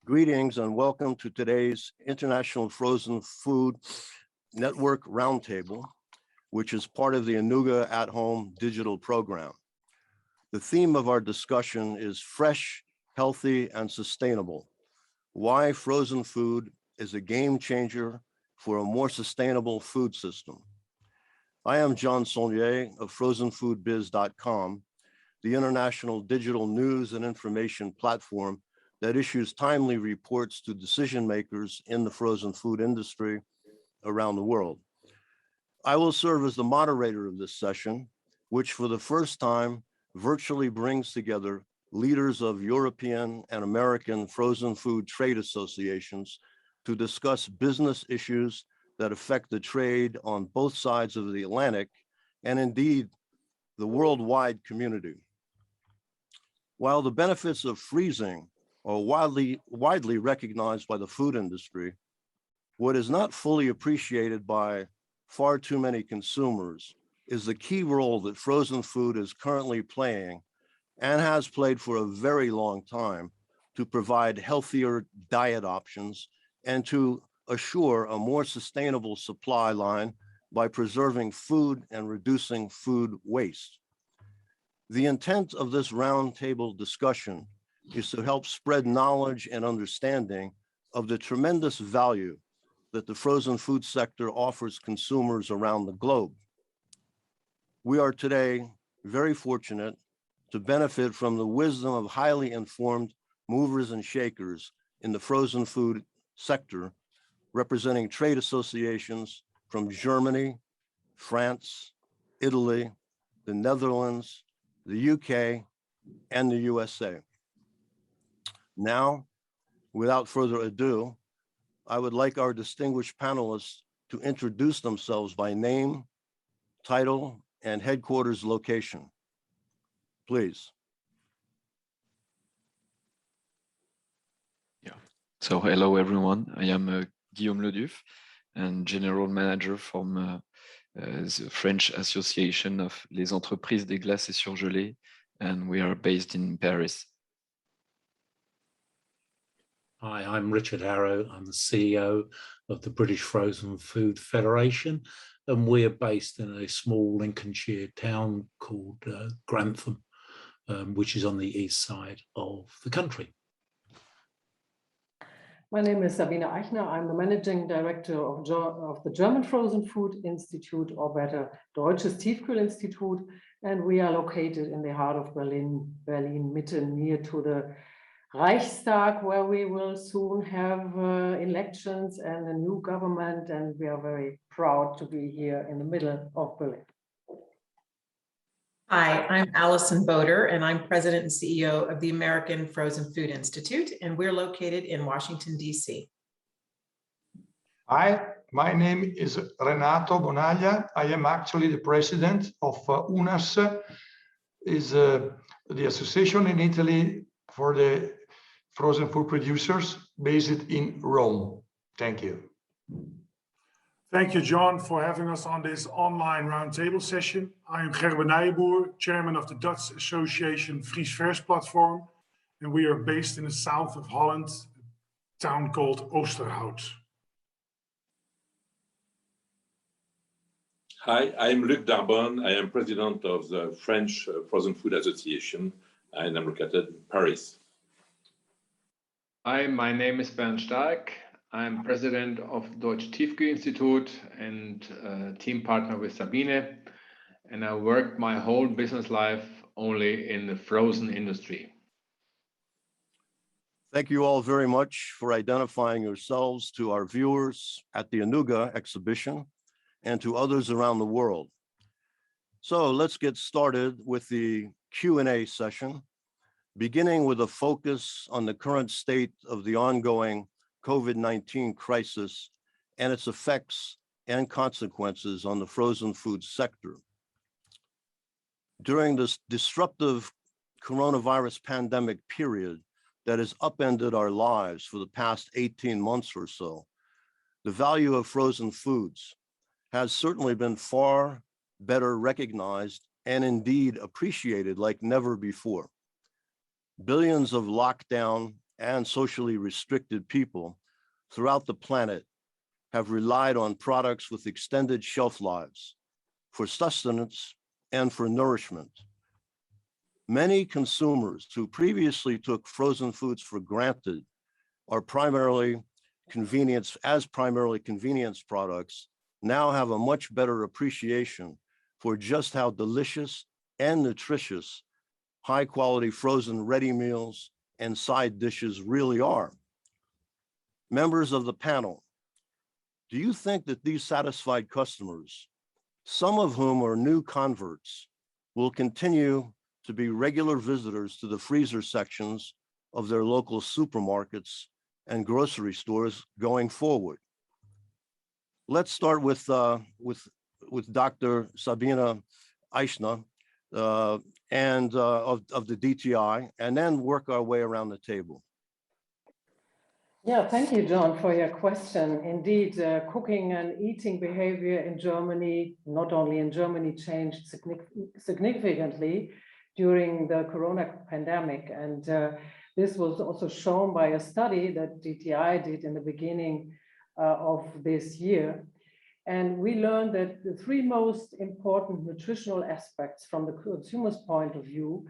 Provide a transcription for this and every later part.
Greetings and welcome to today's International Frozen Food Network Roundtable, which is part of the Anuga at Home digital program. The theme of our discussion is fresh, healthy, and sustainable. Why frozen food is a game changer for a more sustainable food system. I am John Saulnier of frozenfoodbiz.com, the international digital news and information platform that issues timely reports to decision makers in the frozen food industry around the world. I will serve as the moderator of this session, which for the first time virtually brings together leaders of European and American frozen food trade associations to discuss business issues that affect the trade on both sides of the Atlantic and indeed the worldwide community. While the benefits of freezing are widely recognized by the food industry, what is not fully appreciated by far too many consumers is the key role that frozen food is currently playing and has played for a very long time to provide healthier diet options and to assure a more sustainable supply line by preserving food and reducing food waste. The intent of this roundtable discussion is to help spread knowledge and understanding of the tremendous value that the frozen food sector offers consumers around the globe. We are today very fortunate to benefit from the wisdom of highly informed movers and shakers in the frozen food sector, representing trade associations from Germany, France, Italy, the Netherlands, the UK, and the USA. Now, without further ado, I would like our distinguished panelists to introduce themselves by name, title, and headquarters location. Please. Yeah. So hello, everyone. I am Guillaume Leduf and General Manager from the French Association of Les Entreprises des Glaces et Surgelés, and we are based in Paris. Hi, I'm Richard Harrow. I'm the CEO of the British Frozen Food Federation, and we are based in a small Lincolnshire town called Grantham, which is on the east side of the country. My name is Sabine Eichner. I'm the Managing Director of the German Frozen Food Institute, or better, Deutsches Tiefkühlinstitut, and we are located in the heart of Berlin, Mitte, near to the Reichstag, where we will soon have elections and a new government, and we are very proud to be here in the middle of Berlin. Hi, I'm Allison Boder, and I'm President and CEO of the American Frozen Food Institute, and we're located in Washington, D.C. Hi, my name is Renato Bonaglia. I am actually the president of UNAS, is the association in Italy for the frozen food producers based in Rome. Thank you. Thank you, John, for having us on this online roundtable session. I am Gerben Nijboer, chairman of the Dutch Association Fries Vers platform, and we are based in the south of Holland, a town called Oosterhout. Hi, I'm Luc Darbonne. I am president of the French Frozen Food Association, and I'm located in Paris. Hi, my name is Bernd Stark. I'm president of Deutsches Tiefkühlinstitut and team partner with Sabine. And I worked my whole business life only in the frozen industry. Thank you all very much for identifying yourselves to our viewers at the Anuga exhibition and to others around the world. So let's get started with the Q&A session, beginning with a focus on the current state of the ongoing COVID-19 crisis and its effects and consequences on the frozen food sector. During this disruptive coronavirus pandemic period that has upended our lives for the past 18 months or so, the value of frozen foods has certainly been far better recognized and indeed appreciated like never before. Billions of lockdown and socially restricted people throughout the planet have relied on products with extended shelf lives for sustenance and for nourishment. Many consumers who previously took frozen foods for granted are primarily convenience products now have a much better appreciation for just how delicious and nutritious high quality frozen ready meals and side dishes really are. Members of the panel, do you think that these satisfied customers, some of whom are new converts, will continue to be regular visitors to the freezer sections of their local supermarkets and grocery stores going forward? Let's start with Dr. Sabine Eichner and of the DTI, and then work our way around the table. Yeah, thank you, John, for your question. Indeed, cooking and eating behavior in Germany, not only in Germany, changed significantly during the corona pandemic. And this was also shown by a study that DTI did in the beginning of this year. And we learned that the three most important nutritional aspects from the consumer's point of view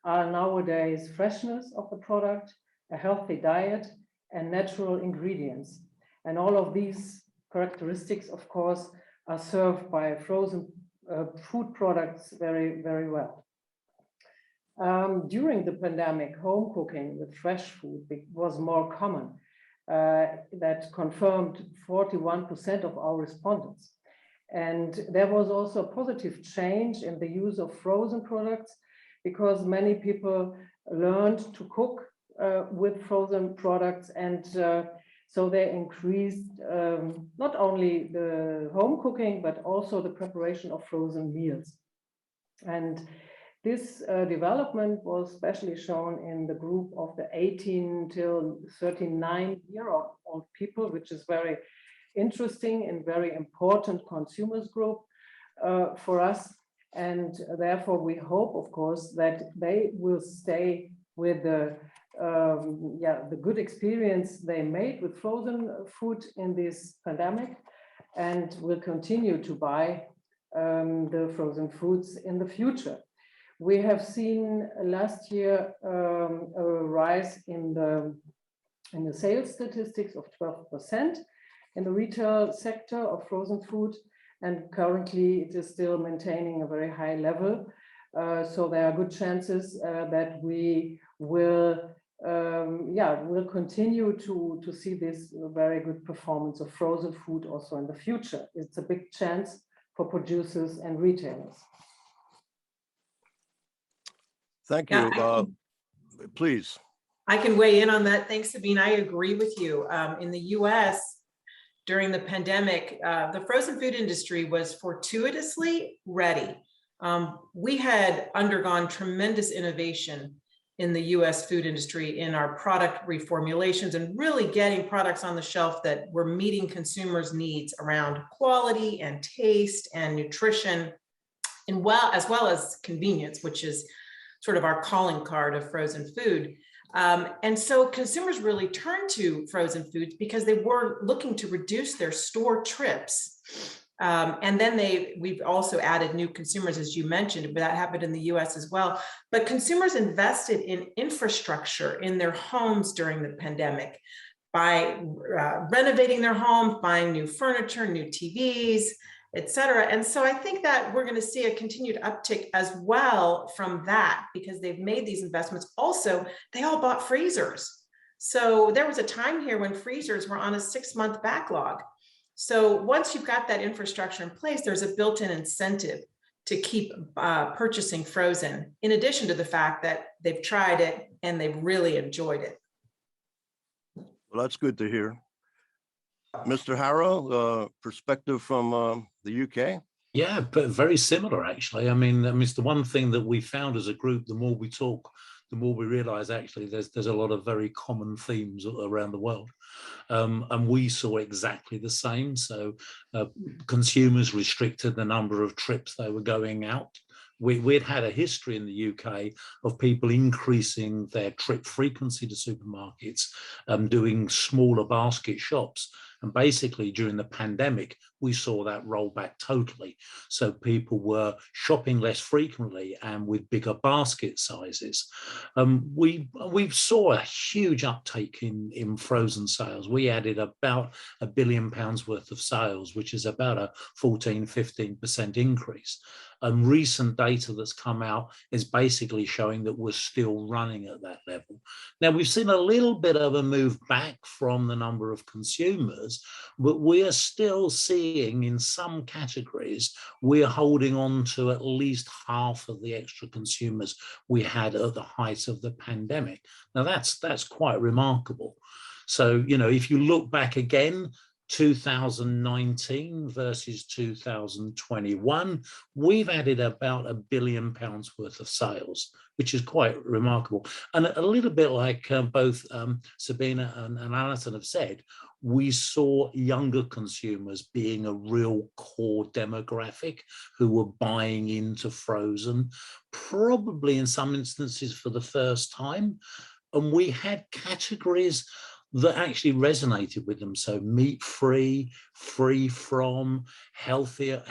are nowadays freshness of the product, a healthy diet, and natural ingredients. And all of these characteristics, of course, are served by frozen food products very, very well. During the pandemic, home cooking with fresh food was more common. That confirmed 41% of our respondents. And there was also a positive change in the use of frozen products because many people learned to cook with frozen products, and so they increased not only the home cooking, but also the preparation of frozen meals. And this development was especially shown in the group of the 18 till 39-year-old people, which is very interesting and very important consumers group for us. And therefore, we hope, of course, that they will stay with the good experience they made with frozen food in this pandemic, and will continue to buy the frozen foods in the future. We have seen last year a rise in the sales statistics of 12% in the retail sector of frozen food, and currently it is still maintaining a very high level. So there are good chances that we will continue to see this very good performance of frozen food also in the future. It's a big chance for producers and retailers. Thank you. Please. I can weigh in on that. Thanks, Sabine. I agree with you. In the US, during the pandemic, the frozen food industry was fortuitously ready. We had undergone tremendous innovation in the US food industry in our product reformulations and really getting products on the shelf that were meeting consumers' needs around quality and taste and nutrition, and as well as convenience, which is sort of our calling card of frozen food. And so consumers really turned to frozen foods because they were looking to reduce their store trips. And then we've also added new consumers, as you mentioned, but that happened in the US as well. But consumers invested in infrastructure in their homes during the pandemic by renovating their homes, buying new furniture, new TVs, et cetera. And so I think that we're going to see a continued uptick as well from that because they've made these investments. Also, they all bought freezers. So there was a time here when freezers were on a 6-month backlog. So once you've got that infrastructure in place, there's a built-in incentive to keep purchasing frozen, in addition to the fact that they've tried it and they've really enjoyed it. Well, that's good to hear. Mr. Harrow, perspective from the UK? Yeah, but very similar, actually. I mean, it's the one thing that we found as a group, the more we talk, the more we realize actually there's a lot of very common themes around the world. And we saw exactly the same. So consumers restricted the number of trips they were going out. We'd had a history in the UK of people increasing their trip frequency to supermarkets, doing smaller basket shops. And basically during the pandemic, we saw that roll back totally. So people were shopping less frequently and with bigger basket sizes. We saw a huge uptake in frozen sales. We added about £1 billion worth of sales, which is about a 14-15% increase. Recent data that's come out is basically showing that we're still running at that level. Now, we've seen a little bit of a move back from the number of consumers, but we are still seeing in some categories, we're holding on to at least half of the extra consumers we had at the height of the pandemic. Now, that's quite remarkable. So, you know, if you look back again, 2019 versus 2021, we've added about £1 billion worth of sales, which is quite remarkable. And a little bit like both Sabina and Alison have said, we saw younger consumers being a real core demographic who were buying into frozen, probably in some instances for the first time. And we had categories that actually resonated with them. So meat-free, free from, healthier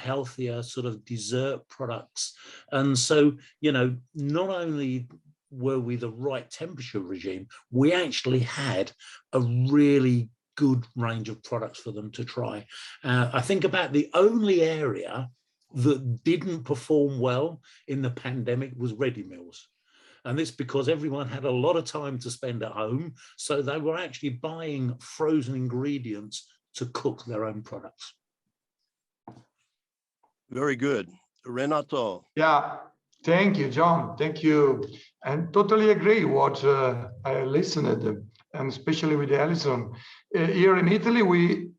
sort of dessert products. And so, you know, not only were we the right temperature regime, we actually had a really good range of products for them to try. I think about the only area that didn't perform well in the pandemic was ready meals. And it's because everyone had a lot of time to spend at home. So they were actually buying frozen ingredients to cook their own products. Very good. Renato. Yeah, thank you, John. Thank you. And totally agree what I listened, and especially with Alison. Here in Italy, we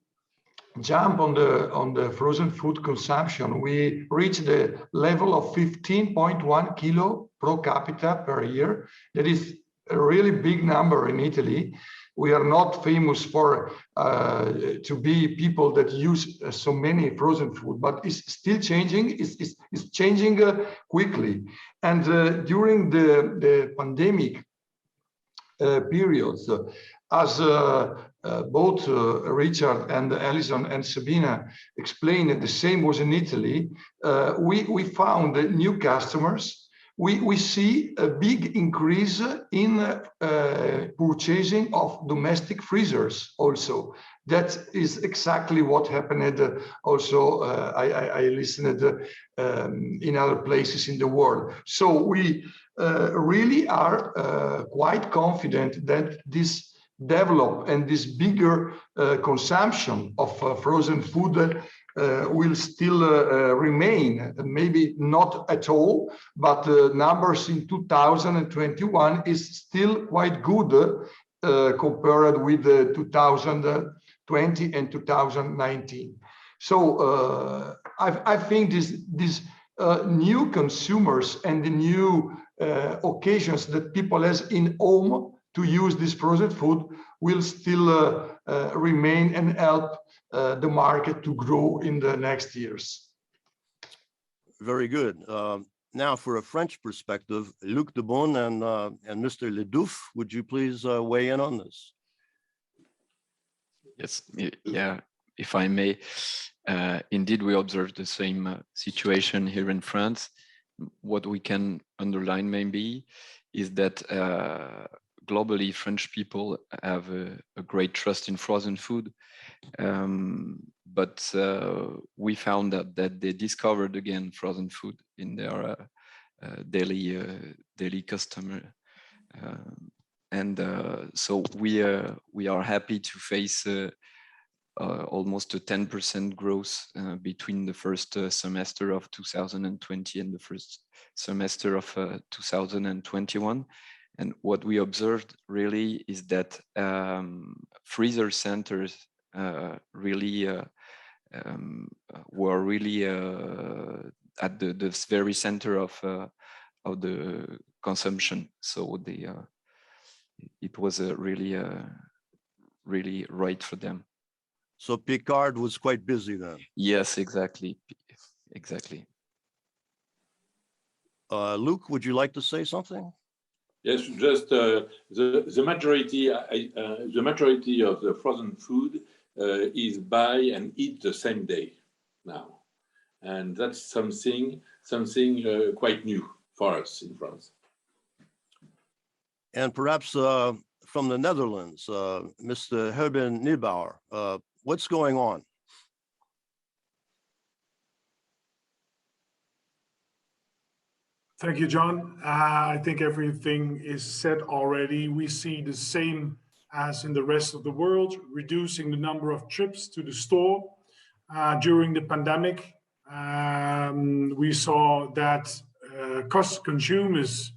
jump on the frozen food consumption. We reached the level of 15.1 kilo pro capita per year. That is a really big number in Italy. We are not famous for to be people that use so many frozen food, but it's still changing. It's changing quickly. And during the pandemic periods, as both Richard and Alison and Sabina explained, the same was in Italy. We found new customers. We see a big increase in purchasing of domestic freezers also. That is exactly what happened also, I listened in other places in the world. So we really are quite confident that this develop and this bigger consumption of frozen food will still remain, maybe not at all, but numbers in 2021 is still quite good compared with 2020 and 2019. So I think these new consumers and the new occasions that people has in home to use this frozen food will still remain and help the market to grow in the next years. Very good. Now, for a French perspective, Luc Debon and Mr. Ledouf, would you please weigh in on this? Yes, yeah, if I may. Indeed, we observe the same situation here in France. What we can underline maybe is that globally, French people have a great trust in frozen food. But we found that they discovered again frozen food in their daily customer. So we are happy to face almost a 10% growth between the first semester of 2020 and the first semester of 2021. And what we observed really is that freezer centers really were really at the very center of the consumption. So it was really really right for them. So Picard was quite busy then. Yes, exactly. Luke, would you like to say something? Yes, just the majority of the frozen food is buy and eat the same day now, and that's something quite new for us in France. And perhaps from the Netherlands, Mr. Herben Nibauer, what's going on? Thank you, John. I think everything is said already. We see the same as in the rest of the world, reducing the number of trips to the store. During the pandemic, we saw that consumers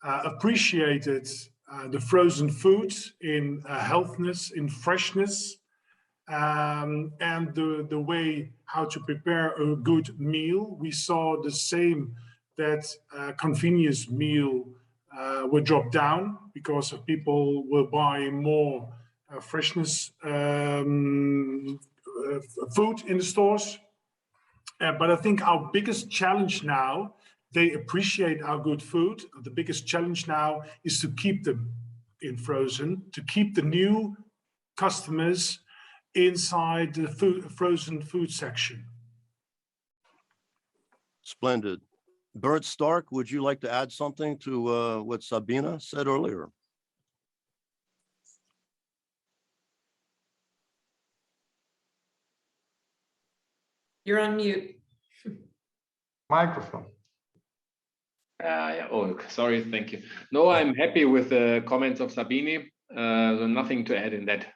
appreciated the frozen foods in healthiness, in freshness, and the way how to prepare a good meal. We saw the same, that convenience meal will drop down because of people will buy more freshness food in the stores. But I think our biggest challenge now, they appreciate our good food. The biggest challenge now is to keep them in frozen, to keep the new customers inside the frozen food section. Splendid. Bernd Stark, would you like to add something to what Sabina said earlier? You're on mute. Microphone. Oh, sorry, thank you. No, I'm happy with the comments of Sabine. So nothing to add in that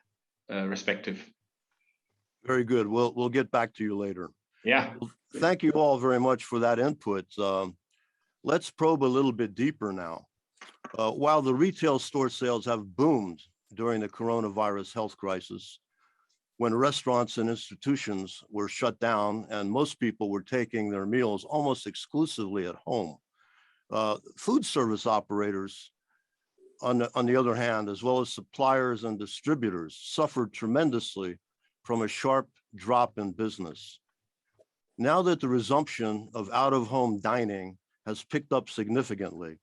respective. Very good. We'll get back to you later. Yeah. Well, thank you all very much for that input. Let's probe a little bit deeper now. While the retail store sales have boomed during the coronavirus health crisis, when restaurants and institutions were shut down and most people were taking their meals almost exclusively at home, food service operators, on the other hand, as well as suppliers and distributors, suffered tremendously from a sharp drop in business. Now that the resumption of out-of-home dining has picked up significantly,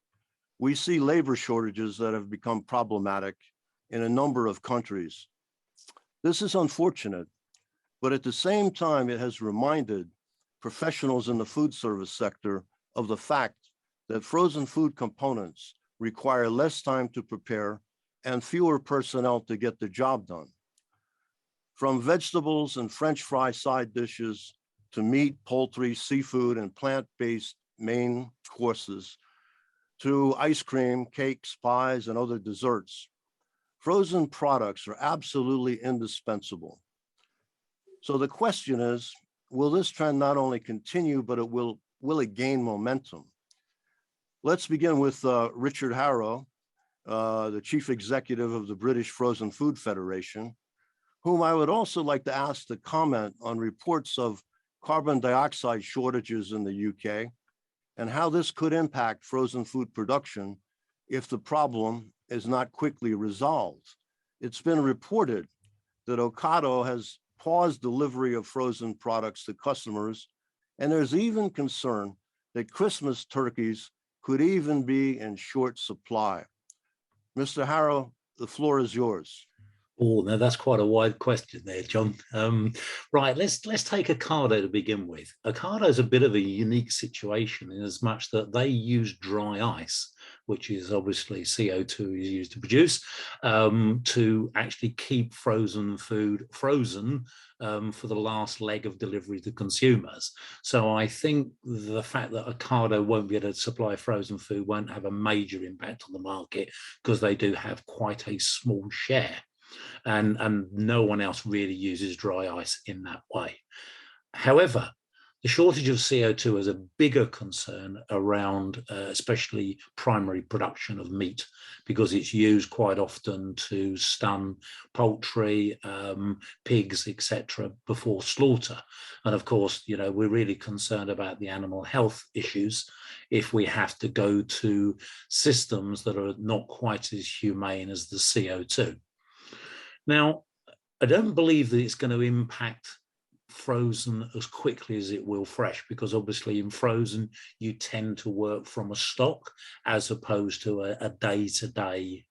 we see labor shortages that have become problematic in a number of countries. This is unfortunate, but at the same time, it has reminded professionals in the food service sector of the fact that frozen food components require less time to prepare and fewer personnel to get the job done. From vegetables and French fry side dishes to meat, poultry, seafood, and plant-based main courses, to ice cream, cakes, pies, and other desserts, frozen products are absolutely indispensable. So the question is, will this trend not only continue, but will it gain momentum? Let's begin with Richard Harrow, the Chief Executive of the British Frozen Food Federation, whom I would also like to ask to comment on reports of carbon dioxide shortages in the UK and how this could impact frozen food production if the problem is not quickly resolved. It's been reported that Ocado has paused delivery of frozen products to customers, and there's even concern that Christmas turkeys could even be in short supply. Mr. Harrow, the floor is yours. Oh, now that's quite a wide question there, John. Right, let's take Ocado to begin with. Ocado is a bit of a unique situation in as much that they use dry ice, which is obviously CO2 is used to produce, to actually keep frozen food frozen for the last leg of delivery to consumers. So I think the fact that Ocado won't be able to supply frozen food won't have a major impact on the market because they do have quite a small share. And no one else really uses dry ice in that way. However, The shortage of CO2 is a bigger concern around especially primary production of meat, because it's used quite often to stun poultry, pigs, etc., before slaughter. And of course, you know, we're really concerned about the animal health issues if we have to go to systems that are not quite as humane as the CO2. Now, I don't believe that it's going to impact frozen as quickly as it will fresh, because obviously in frozen you tend to work from a stock as opposed to a day-to-day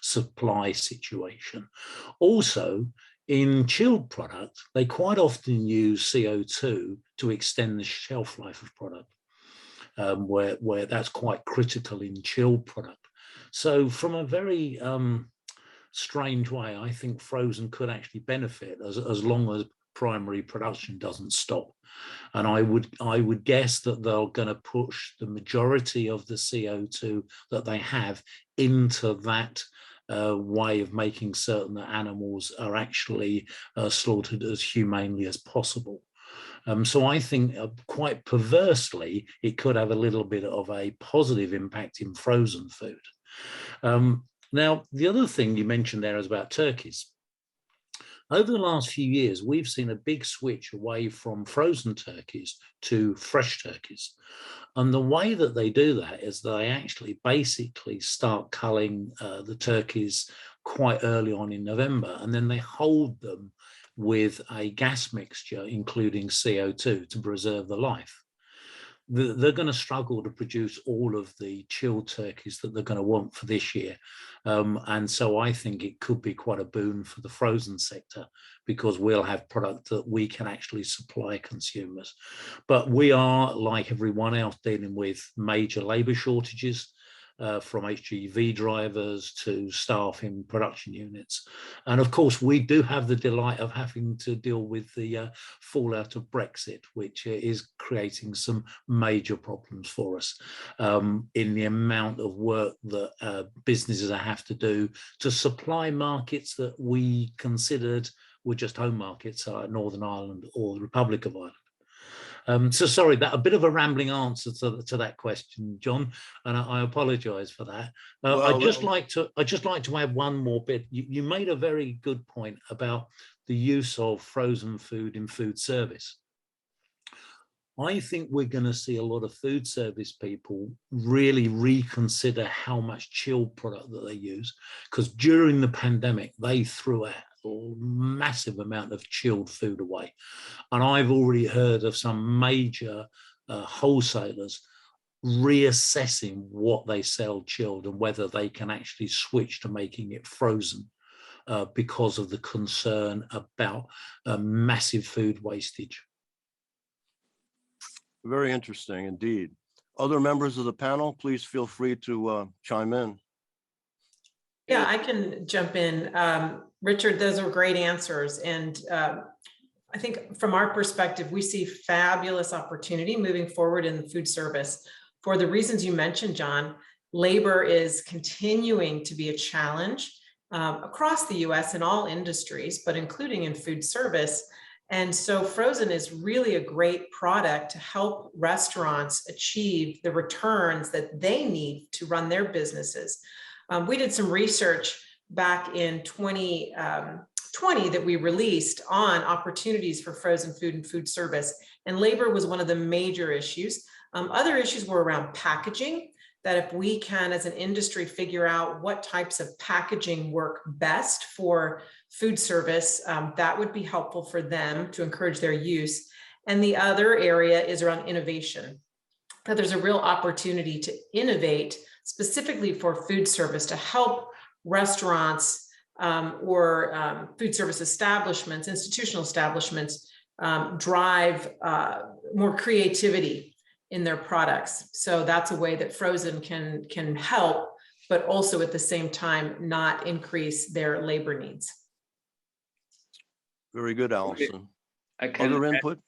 supply situation. Also, in chilled product, they quite often use CO2 to extend the shelf life of product, where that's quite critical in chilled product. So from a very strange way, I think frozen could actually benefit as long as primary production doesn't stop. And I would guess that they're going to push the majority of the CO2 that they have into that way of making certain that animals are actually slaughtered as humanely as possible. So I think quite perversely, it could have a little bit of a positive impact in frozen food. Now, the other thing you mentioned there is about turkeys. Over the last few years, we've seen a big switch away from frozen turkeys to fresh turkeys. And the way that they do that is they actually basically start culling the turkeys quite early on in November, and then they hold them with a gas mixture, including CO2, to preserve the life. They're going to struggle to produce all of the chilled turkeys that they're going to want for this year. And so I think it could be quite a boon for the frozen sector, because we'll have product that we can actually supply consumers. But we are, like everyone else, dealing with major labor shortages, from HGV drivers to staff in production units. And of course, we do have the delight of having to deal with the fallout of Brexit, which is creating some major problems for us in the amount of work that businesses have to do to supply markets that we considered were just home markets, Northern Ireland or the Republic of Ireland. So sorry, that a bit of a rambling answer to that question, John, and I apologise for that. I'd just like to add one more bit. You made a very good point about the use of frozen food in food service. I think we're going to see a lot of food service people really reconsider how much chilled product that they use, because during the pandemic, they threw out a massive amount of chilled food away. And I've already heard of some major wholesalers reassessing what they sell chilled and whether they can actually switch to making it frozen because of the concern about massive food wastage. Very interesting indeed. Other members of the panel, please feel free to chime in. Yeah, I can jump in. Richard, those are great answers. And I think from our perspective, we see fabulous opportunity moving forward in the food service. For the reasons you mentioned, John, labor is continuing to be a challenge across the US in all industries, but including in food service. And so frozen is really a great product to help restaurants achieve the returns that they need to run their businesses. We did some research back in 2020 that we released on opportunities for frozen food and food service, and labor was one of the major issues. Other issues were around packaging, that if we can, as an industry, figure out what types of packaging work best for food service, that would be helpful for them to encourage their use. And the other area is around innovation, that there's a real opportunity to innovate specifically for food service to help restaurants or food service establishments, institutional establishments, drive more creativity in their products. So that's a way that frozen can help, but also at the same time not increase their labor needs. Very good, Alison. Other input?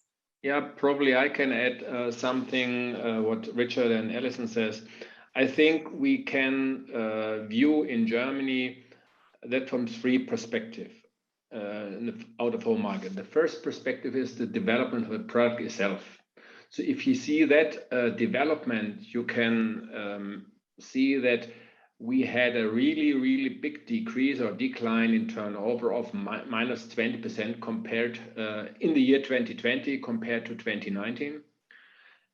Yeah, probably I can add something what Richard and Alison says. I think we can view in Germany that from three perspectives in the out-of-home market. The first perspective is the development of the product itself. So if you see that development, you can see that we had a really big decrease or decline in turnover of minus 20% compared in the year 2020 compared to 2019.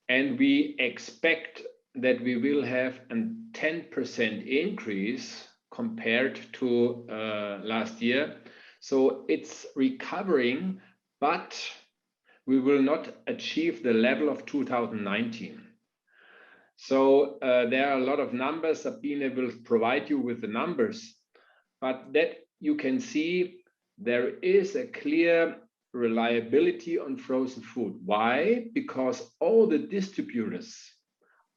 And we expect that we will have a 10% increase compared to last year. So it's recovering, but we will not achieve the level of 2019. So there are a lot of numbers. Sabine will provide you with the numbers, but that you can see there is a clear reliability on frozen food. Why? Because all the distributors,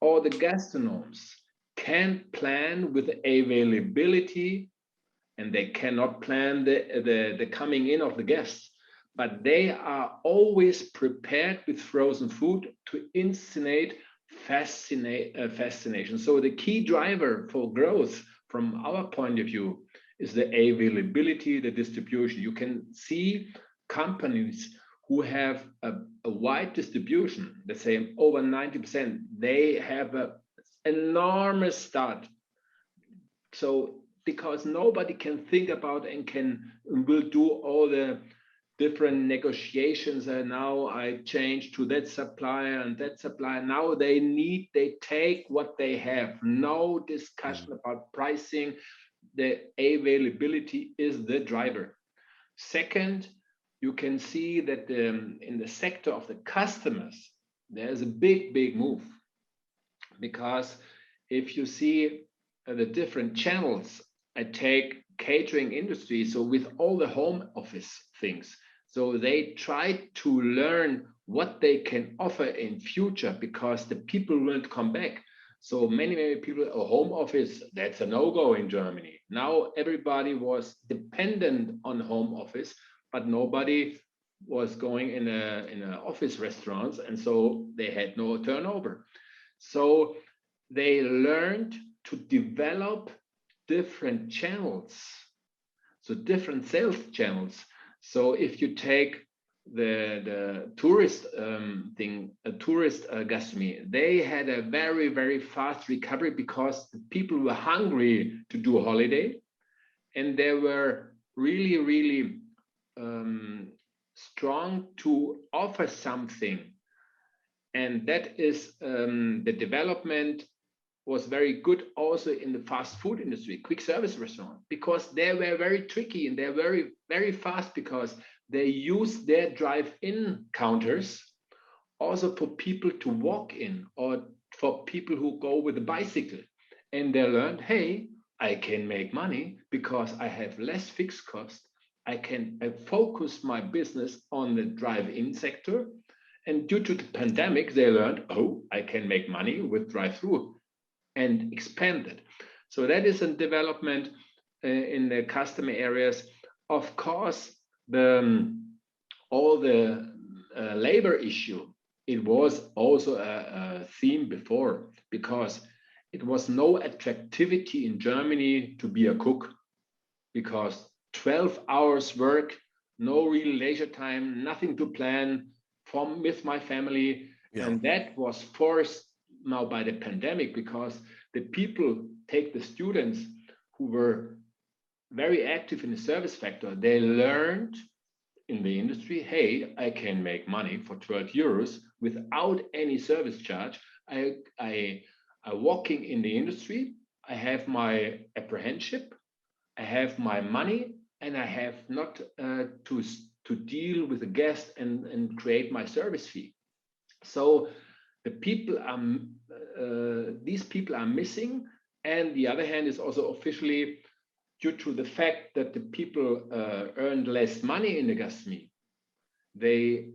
all the gastronomes can plan with availability, and they cannot plan the coming in of the guests, but they are always prepared with frozen food to instigate fascination. So the key driver for growth from our point of view is the availability, the distribution. You can see companies who have a wide distribution, let's say over 90%, they have an enormous start. So because nobody can think about and will do all the different negotiations, and now I change to that supplier and that supplier. Now they take what they have. No discussion about pricing. The availability is the driver. Second, you can see that in the sector of the customers, there's a big move, because if you see the different channels, I take catering industry, so with all the home office things, so they try to learn what they can offer in future, because the people won't come back. So many people, a home office, that's a no-go in Germany. Now everybody was dependent on home office, but nobody was going in a office restaurants, and so they had no turnover. So they learned to develop different channels, so different sales channels. So if you take the tourist tourist gastronomy, they had a very fast recovery, because the people were hungry to do a holiday, and they were really strong to offer something. And that is the development was very good also in the fast food industry, quick service restaurant, because they were very tricky and they're very fast, because they use their drive-in counters also for people to walk in, or for people who go with a bicycle. And they learned, hey, I can make money because I have less fixed cost. I can focus my business on the drive-in sector. And due to the pandemic, they learned, oh, I can make money with drive-through, and expanded. So that is a development in the customer areas. Of course, all the labor issue, it was also a theme before, because it was no attractivity in Germany to be a cook, because 12 hours work, no real leisure time, nothing to plan with my family. Yeah. And that was forced now by the pandemic, because the people, take the students who were very active in the service sector, they learned in the industry, hey, I can make money for 12 euros without any service charge. I walking in the industry, I have my apprenticeship, I have my money, and I have not to deal with the guest and create my service fee. So the people these people are missing. And the other hand is also officially due to the fact that the people earned less money in the gastronomy. They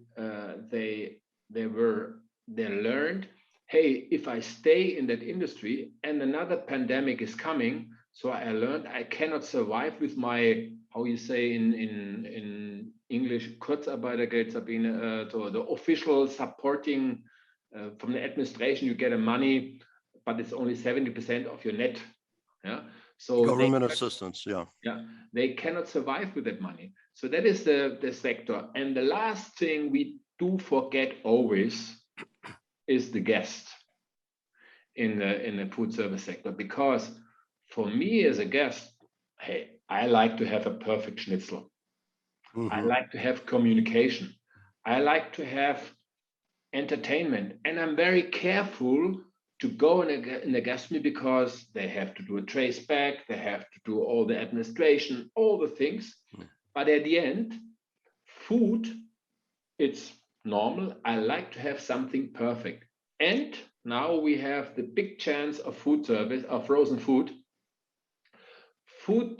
learned, hey, if I stay in that industry and another pandemic is coming, so I learned I cannot survive with my, how you say in English, Kurzarbeitergeld, Sabine, so the official supporting from the administration, you get a money, but it's only 70% of your net. Yeah. So government assistance. Yeah. Yeah. They cannot survive with that money. So that is the sector. And the last thing we do forget always, is the guest in the food service sector. Because for me as a guest, hey, I like to have a perfect schnitzel. I like to have communication. I like to have entertainment. And I'm very careful to go in a guest meal because they have to do a trace back, they have to do all the administration, all the things. But at the end, food, it's normal. I like to have something perfect. And now we have the big chance of food service, of frozen food.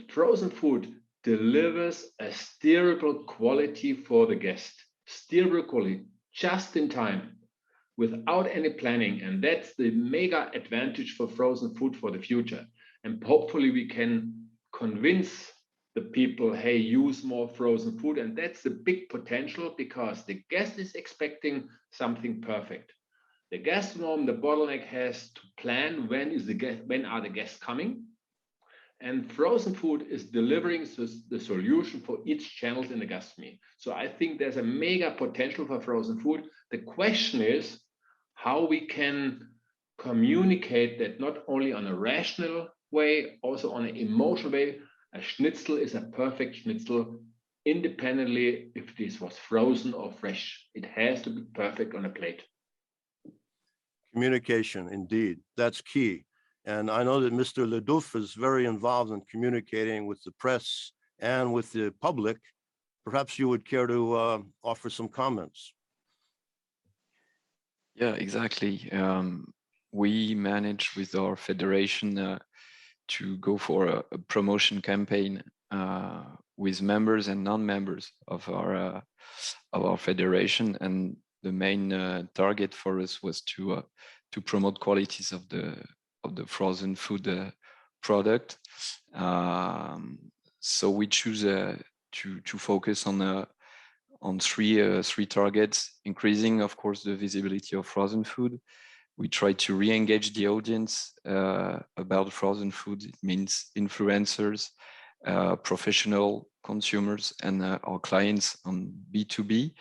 Frozen food delivers a steerable quality for the guest. Steerable quality, just in time, without any planning. And that's the mega advantage for frozen food for the future. And hopefully we can convince the people, hey, use more frozen food. And that's the big potential, because the guest is expecting something perfect. The gastronome, the bottleneck, has to plan when are the guests coming. And frozen food is delivering the solution for each channel in the gastronomy. So I think there's a mega potential for frozen food. The question is how we can communicate that not only on a rational way, also on an emotional way. A schnitzel is a perfect schnitzel, independently if this was frozen or fresh. It has to be perfect on a plate. Communication, indeed, that's key. And I know that Mr. Ledouf is very involved in communicating with the press and with the public. Perhaps you would care to offer some comments. Yeah, exactly. We manage with our federation to go for a promotion campaign with members and non-members of our federation, and the main target for us was to promote qualities of the frozen food product. So we choose to focus on three targets: increasing, of course, the visibility of frozen food. We try to re-engage the audience about frozen food. It means influencers, professional consumers, and our clients on B2B.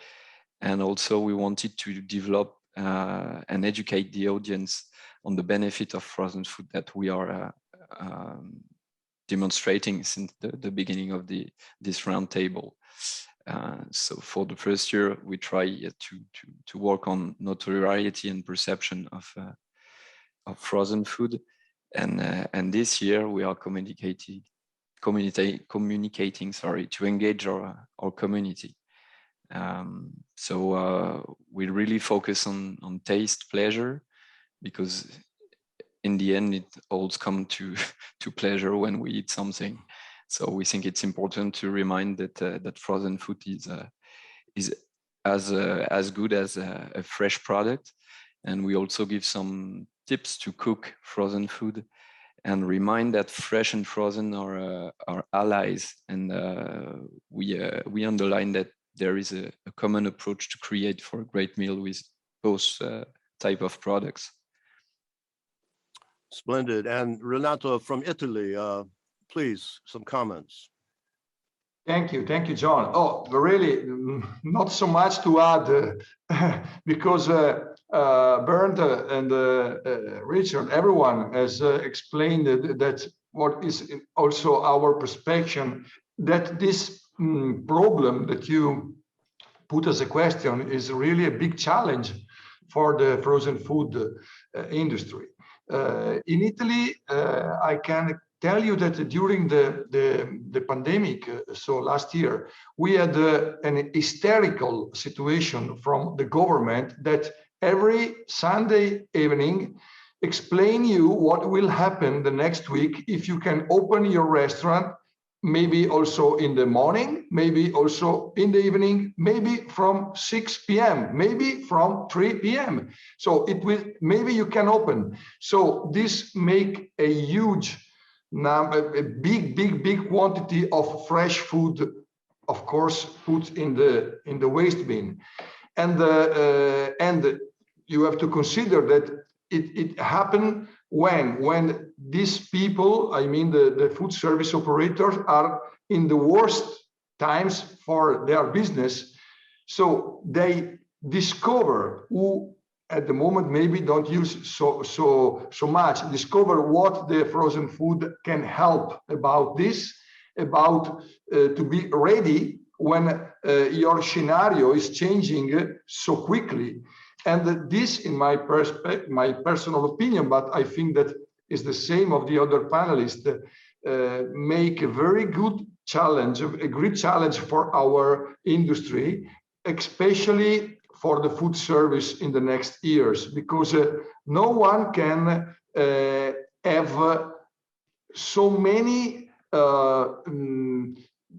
And also we wanted to develop and educate the audience on the benefit of frozen food that we are demonstrating since the beginning of this roundtable. So for the first year, we try to work on notoriety and perception of frozen food, and this year we are communicating to engage our community. So we really focus on taste, pleasure, because in the end it all comes to pleasure when we eat something. So we think it's important to remind that frozen food is as good as a fresh product, and we also give some tips to cook frozen food, and remind that fresh and frozen are allies, and we underline that there is a common approach to create for a great meal with both type of products. Splendid. And Renato from Italy, please, some comments. Thank you, John. Oh, really, not so much to add, because Bernd and Richard, everyone has explained that what is also our perspective, that this problem that you put as a question is really a big challenge for the frozen food industry. In Italy, I can tell you that during the pandemic, so last year, we had an hysterical situation from the government that every Sunday evening explain you what will happen the next week if you can open your restaurant, maybe also in the morning, maybe also in the evening, maybe from 6 p.m., maybe from 3 p.m. So it will, maybe you can open. So this make a huge number, a big quantity of fresh food, of course, put in the waste bin. And you have to consider that it happened when these people, I mean the food service operators, are in the worst times for their business. So they discover who at the moment maybe don't use so much. Discover what the frozen food can help about this, about to be ready when your scenario is changing so quickly. And this, in my personal opinion, but I think that is the same of the other panelists, make a very good challenge, a great challenge for our industry, especially for the food service in the next years, because no one can have so many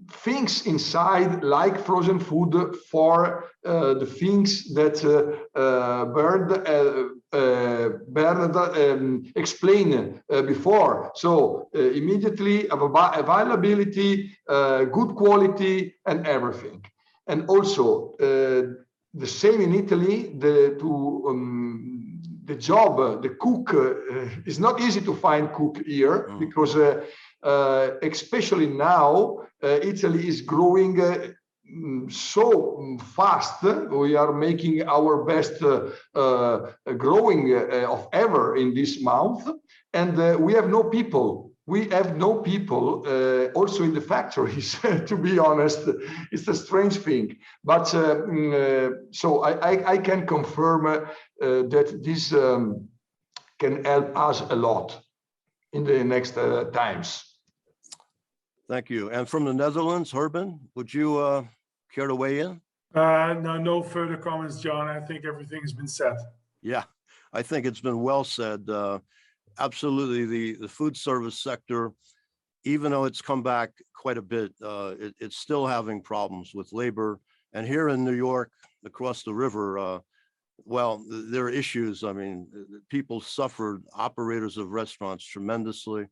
things inside, like frozen food, for the things that Bernard explained before. So immediately availability, good quality, and everything. And also the same in Italy. The job, the cook, is not easy to find cook here, because especially now, Italy is growing so fast. We are making our best growing of ever in this month, and we have no people. We have no people also in the factories, to be honest. It's a strange thing. But so I can confirm that this can help us a lot in the next times. Thank you. And from the Netherlands, Herben, would you care to weigh in? No further comments, John. I think everything has been said. Yeah, I think it's been well said. Absolutely, the food service sector, even though it's come back quite a bit, it's still having problems with labor. And here in New York, across the river, well, there are issues. I mean, people suffered, operators of restaurants, tremendously.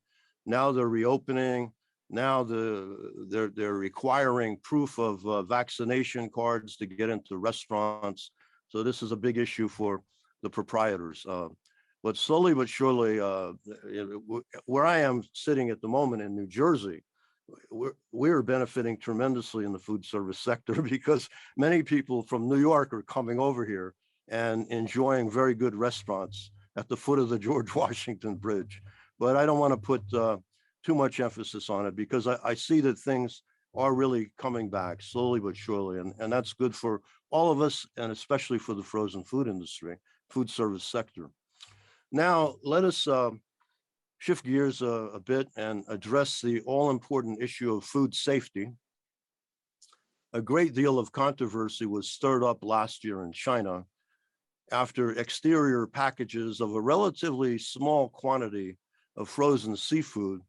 Now they're reopening. Now they're requiring proof of vaccination cards to get into restaurants. So this is a big issue for the proprietors. But slowly but surely, where I am sitting at the moment in New Jersey, we're benefiting tremendously in the food service sector, because many people from New York are coming over here and enjoying very good restaurants at the foot of the George Washington Bridge. But I don't want to put too much emphasis on it, because I see that things are really coming back slowly but surely. And that's good for all of us, and especially for the frozen food industry, food service sector. Now, let us shift gears a bit and address the all-important issue of food safety. A great deal of controversy was stirred up last year in China after exterior packages of a relatively small quantity of frozen seafood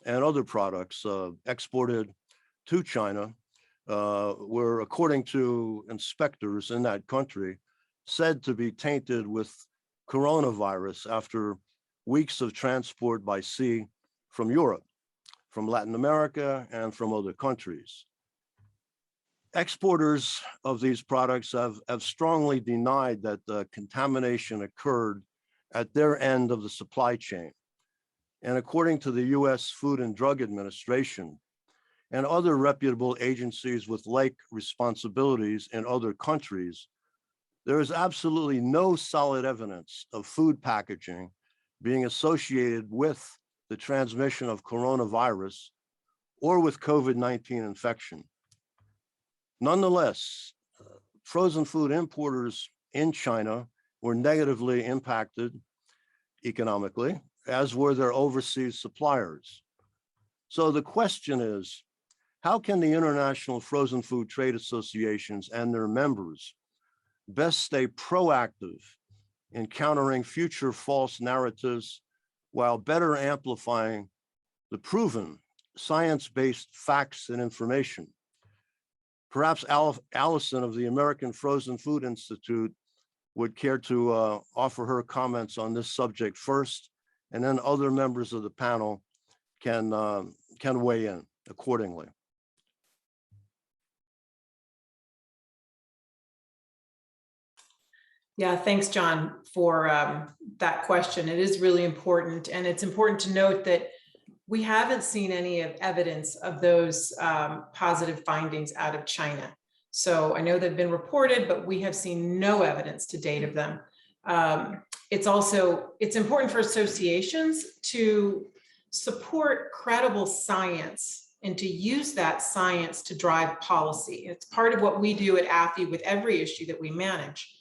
and other products exported to China were, according to inspectors in that country, said to be tainted with coronavirus after weeks of transport by sea from Europe, from Latin America, and from other countries. Exporters of these products have strongly denied that the contamination occurred at their end of the supply chain. And according to the US Food and Drug Administration and other reputable agencies with like responsibilities in other countries, there is absolutely no solid evidence of food packaging being associated with the transmission of coronavirus or with COVID-19 infection. Nonetheless, frozen food importers in China were negatively impacted economically, as were their overseas suppliers. So the question is, how can the international frozen food trade associations and their members best stay proactive in countering future false narratives while better amplifying the proven science-based facts and information? Perhaps Allison of the American Frozen Food Institute would care to offer her comments on this subject first, and then other members of the panel can weigh in accordingly. Yeah, thanks, John, for that question. It is really important. And it's important to note that we haven't seen any evidence of those positive findings out of China. So I know they've been reported, but we have seen no evidence to date of them. It's important for associations to support credible science and to use that science to drive policy. It's part of what we do at AFFE with every issue that we manage.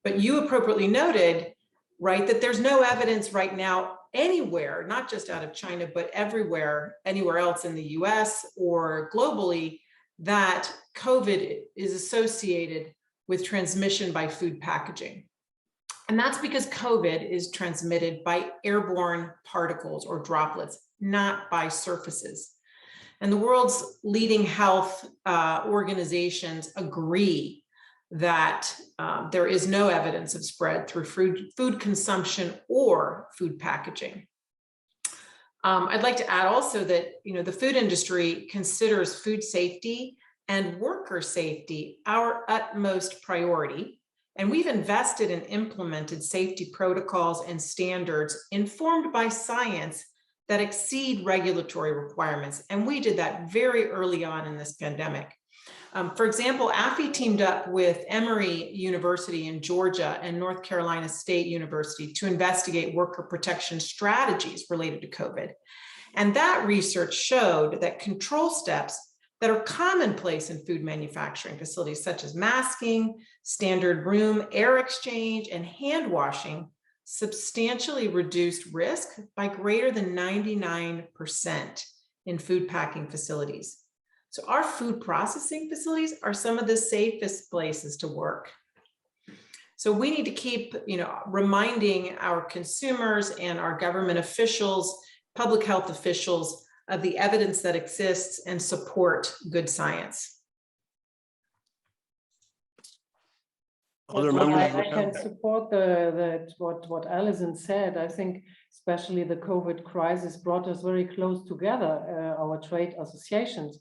But you appropriately noted, right, that there's no evidence right now anywhere, not just out of China, but everywhere, anywhere else in the US or globally, that COVID is associated with transmission by food packaging. And that's because COVID is transmitted by airborne particles or droplets, not by surfaces. And the world's leading health organizations agree that there is no evidence of spread through food consumption or food packaging. I'd like to add also that the food industry considers food safety and worker safety our utmost priority. And we've invested and implemented safety protocols and standards informed by science that exceed regulatory requirements. And we did that very early on in this pandemic. For example, AFFE teamed up with Emory University in Georgia and North Carolina State University to investigate worker protection strategies related to COVID. And that research showed that control steps that are commonplace in food manufacturing facilities, such as masking, standard room air exchange, and hand washing, substantially reduced risk by greater than 99% in food packing facilities. So our food processing facilities are some of the safest places to work. So we need to keep, reminding our consumers and our government officials, public health officials, of the evidence that exists and support good science. Other members? I can support what Alison said. I think especially the COVID crisis brought us very close together, our trade associations.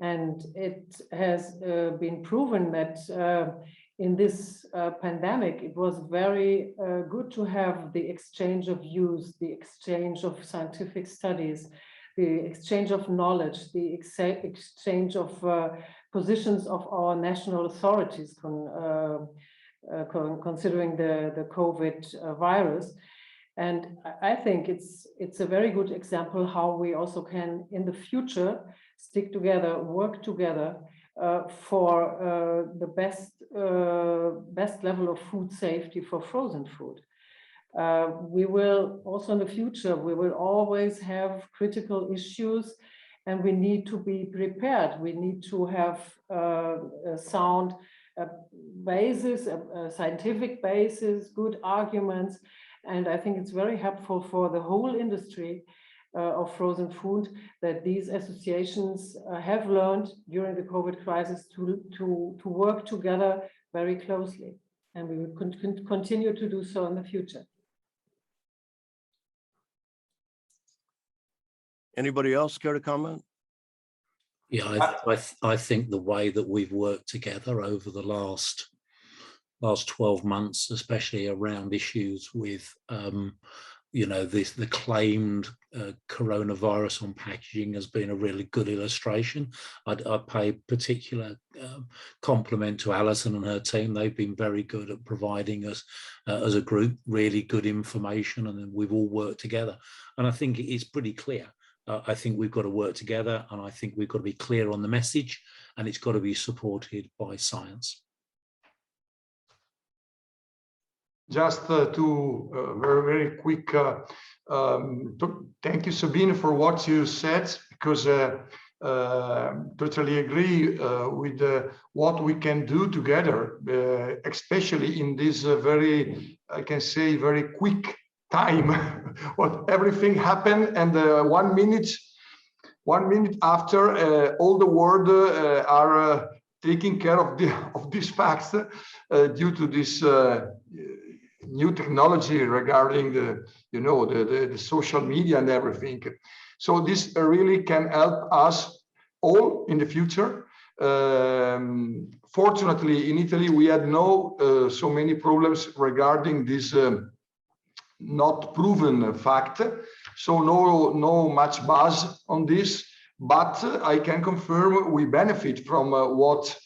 And it has been proven that in this pandemic, it was very good to have the exchange of views, the exchange of scientific studies, the exchange of knowledge, the exchange of positions of our national authorities considering the COVID virus. And I think it's a very good example how we also can, in the future, stick together, work together for the best level of food safety for frozen food. We will also in the future, we will always have critical issues and we need to be prepared. We need to have a sound basis, a scientific basis, good arguments. And I think it's very helpful for the whole industry of frozen food that these associations have learned during the COVID crisis to work together very closely. And we will continue to do so in the future. Anybody else care to comment? Yeah, I think the way that we've worked together over the last 12 months, especially around issues with, the claimed coronavirus on packaging has been a really good illustration. I pay particular compliment to Alison and her team. They've been very good at providing us as a group really good information, and then we've all worked together. And I think it's pretty clear. I think we've got to work together, and I think we've got to be clear on the message, and it's got to be supported by science. Just very, very quick, thank you, Sabine, for what you said, because totally agree with what we can do together, especially in this very, I can say, very quick time. What everything happened, and 1 minute after, all the world are taking care of these facts due to this new technology regarding the social media and everything. So this really can help us all in the future. Fortunately, in Italy, we had no so many problems regarding this not proven fact. So no much buzz on this, but I can confirm we benefit from what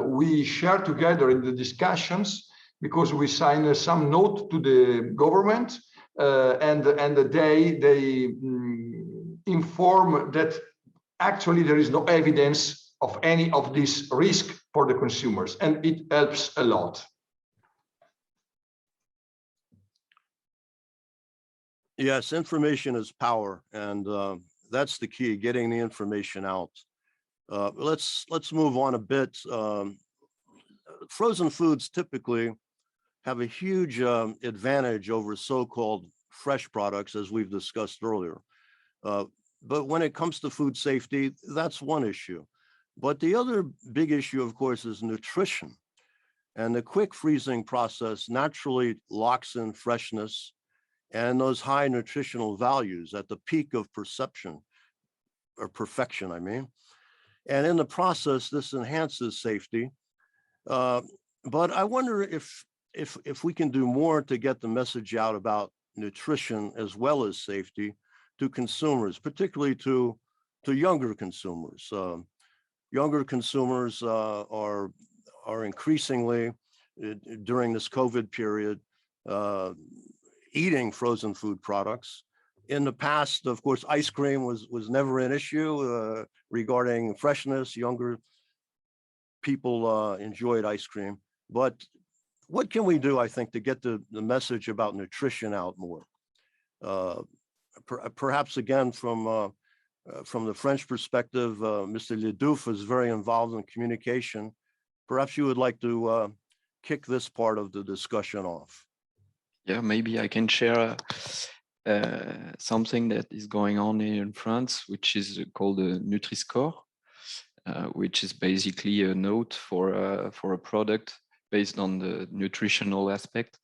we share together in the discussions, because we signed some note to the government, and they inform that actually there is no evidence of any of this risk for the consumers, and it helps a lot. Yes, information is power, and that's the key, getting the information out. Let's move on a bit. Frozen foods typically have a huge advantage over so-called fresh products, as we've discussed earlier. But when it comes to food safety, that's one issue. But the other big issue, of course, is nutrition. And the quick freezing process naturally locks in freshness and those high nutritional values at the peak of perception, or perfection, I mean. And in the process, this enhances safety. But I wonder if we can do more to get the message out about nutrition as well as safety to consumers, particularly to younger consumers. Younger consumers are increasingly, during this COVID period, eating frozen food products. In the past, of course, ice cream was never an issue regarding freshness. Younger people enjoyed ice cream. But what can we do, I think, to get the message about nutrition out more? Perhaps again, from the French perspective, Mr. Ledouf is very involved in communication. Perhaps you would like to kick this part of the discussion off. Yeah, maybe I can share something that is going on here in France, which is called a Nutri-Score, which is basically a note for a product based on the nutritional aspect.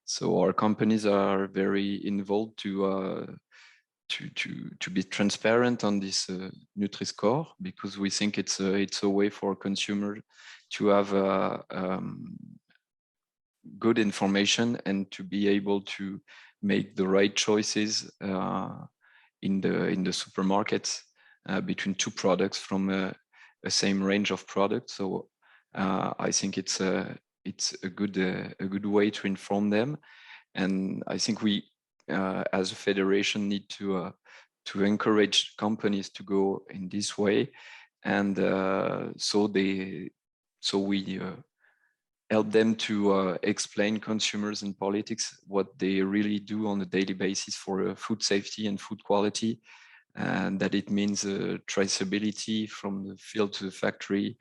So our companies are very involved to be transparent on this Nutri-Score, because we think it's a way for consumers to have good information and to be able to make the right choices in the supermarkets between two products from a same range of products. So I think it's a good way to inform them, and I think we as a federation need to encourage companies to go in this way, and so we help them to explain consumers and politics what they really do on a daily basis for food safety and food quality, and that it means traceability from the field to the factory,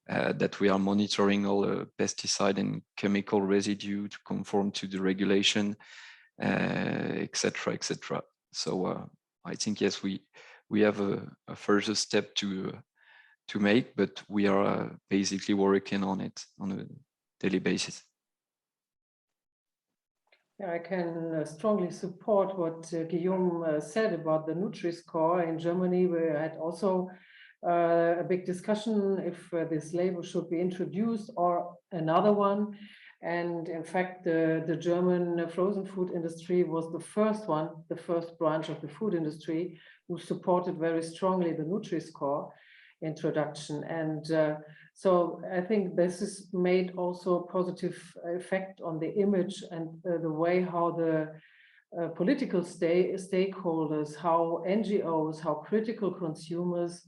that we are monitoring all pesticide and chemical residue to conform to the regulation, etc., etc. So I think, yes, we have a further step to make, but we are basically working on it on a daily basis. Yeah, I can strongly support what Guillaume said about the Nutri-Score. In Germany, we had also a big discussion if this label should be introduced or another one. And in fact, the German frozen food industry was the first branch of the food industry who supported very strongly the Nutri-Score introduction. And so I think this has made also a positive effect on the image and the way how the political stakeholders, how NGOs, how critical consumers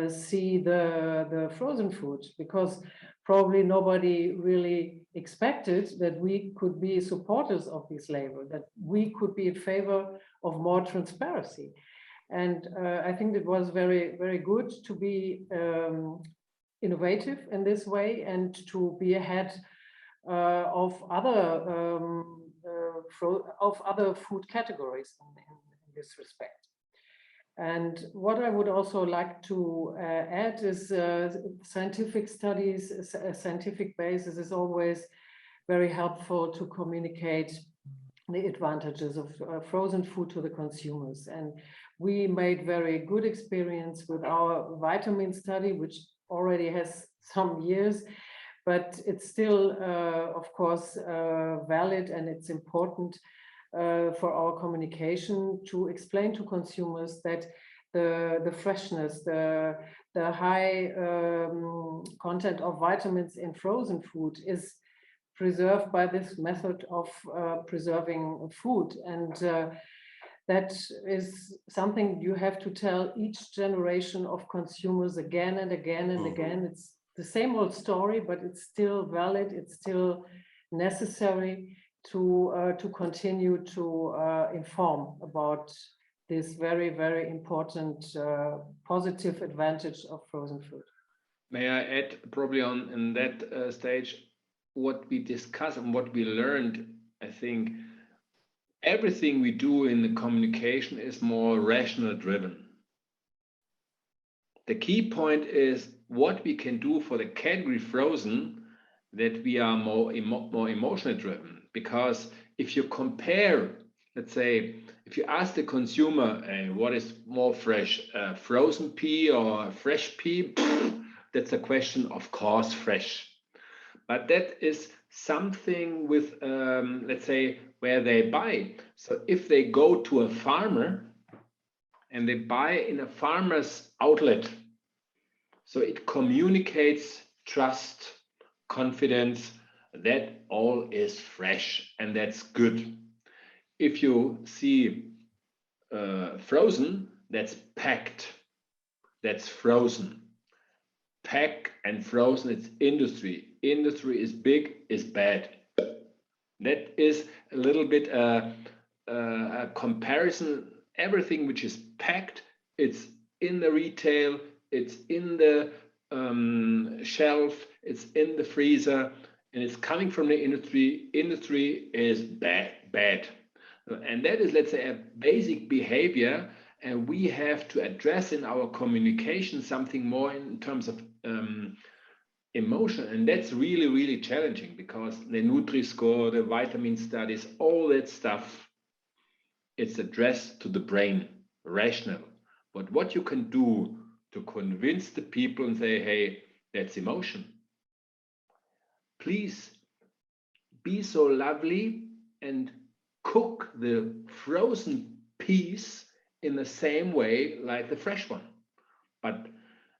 see the frozen food, because probably nobody really expected that we could be supporters of this label, that we could be in favor of more transparency. And I think it was very, very good to be innovative in this way and to be ahead of other food categories in this respect. And what I would also like to add is scientific studies, a scientific basis is always very helpful to communicate the advantages of frozen food to the consumers. And we made very good experience with our vitamin study, which already has some years, but it's still, of course, valid, and it's important for our communication to explain to consumers that the freshness, the high content of vitamins in frozen food is preserved by this method of preserving food. And that is something you have to tell each generation of consumers again and again and again. It's the same old story, but it's still valid. It's still necessary to continue to inform about this very, very important positive advantage of frozen food. May I add probably on in that stage, what we discussed and what we learned, I think everything we do in the communication is more rational driven. The key point is what we can do for the category frozen, that we are more emotionally driven. Because if you compare, let's say, if you ask the consumer what is more fresh, frozen pea or fresh pea, that's a question, of course, fresh. But that is something with, let's say, where they buy. So if they go to a farmer and they buy in a farmer's outlet, so it communicates trust, confidence, that all is fresh and that's good. If you see frozen, that's packed, that's frozen. Pack and frozen, it's industry. Industry is big, is bad. That is a little bit a comparison. Everything which is packed, it's in the retail, it's in the shelf, it's in the freezer, and it's coming from the industry. Industry is bad. And that is, let's say, a basic behavior, and we have to address in our communication something more in terms of emotion. And that's really, really challenging, because the Nutri-Score, the vitamin studies, all that stuff, it's addressed to the brain, rational. But what you can do to convince the people and say, hey, that's emotion. Please be so lovely and cook the frozen piece in the same way like the fresh one. But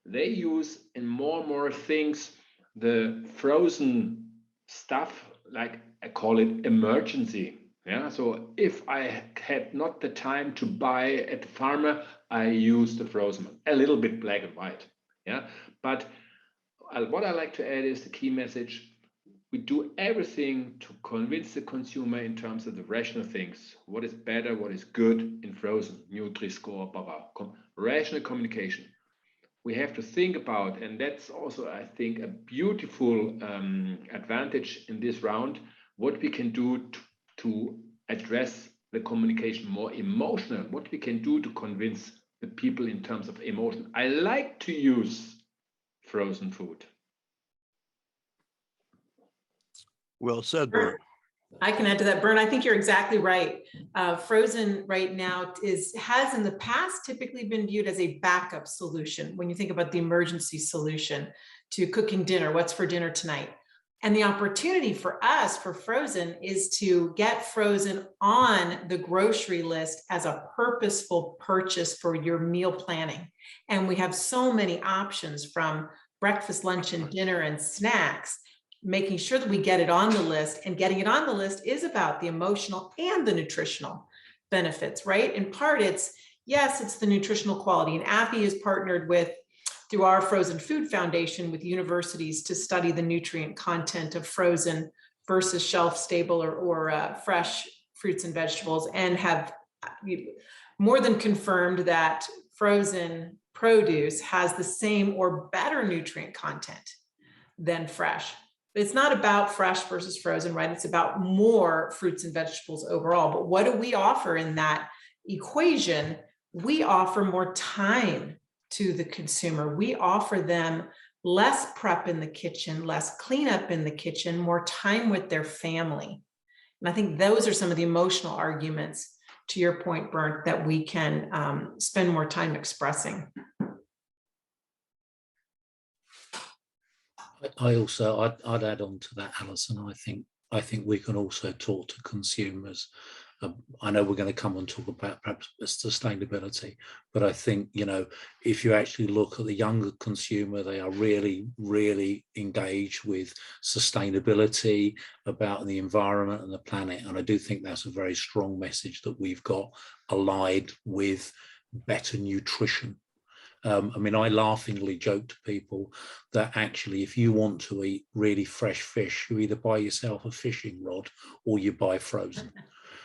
they use in more and more things the frozen stuff, like I call it emergency. Yeah, so if I had not the time to buy at the farmer, I use the frozen one, a little bit black and white. Yeah, but what I like to add is the key message. We do everything to convince the consumer in terms of the rational things. What is better, what is good in frozen, Nutri-Score, blah, blah. Rational communication. We have to think about, and that's also, I think, a beautiful advantage in this round, what we can do to address the communication more emotional, what we can do to convince the people in terms of emotion. I like to use frozen food. Well said, Bernd. I can add to that, Bernd. I think you're exactly right. Frozen right now has in the past typically been viewed as a backup solution when you think about the emergency solution to cooking dinner. What's for dinner tonight? And the opportunity for us for frozen is to get frozen on the grocery list as a purposeful purchase for your meal planning. And we have so many options, from breakfast, lunch, and dinner and snacks, making sure that we get it on the list. And getting it on the list is about the emotional and the nutritional benefits, right? In part, it's the nutritional quality. And AFFI is partnered through our Frozen Food Foundation with universities to study the nutrient content of frozen versus shelf stable or fresh fruits and vegetables, and have more than confirmed that frozen produce has the same or better nutrient content than fresh. But it's not about fresh versus frozen, right? It's about more fruits and vegetables overall. But what do we offer in that equation? We offer more time to the consumer. We offer them less prep in the kitchen, less cleanup in the kitchen, more time with their family. And I think those are some of the emotional arguments, to your point, Bernd, that we can spend more time expressing. I'd add on to that, Alison. I think we can also talk to consumers I know we're going to come and talk about perhaps sustainability, but I think, you know, if you actually look at the younger consumer, they are really, really engaged with sustainability, about the environment and the planet. And I do think that's a very strong message that we've got allied with better nutrition. I mean, I laughingly joke to people that actually, if you want to eat really fresh fish, you either buy yourself a fishing rod or you buy frozen.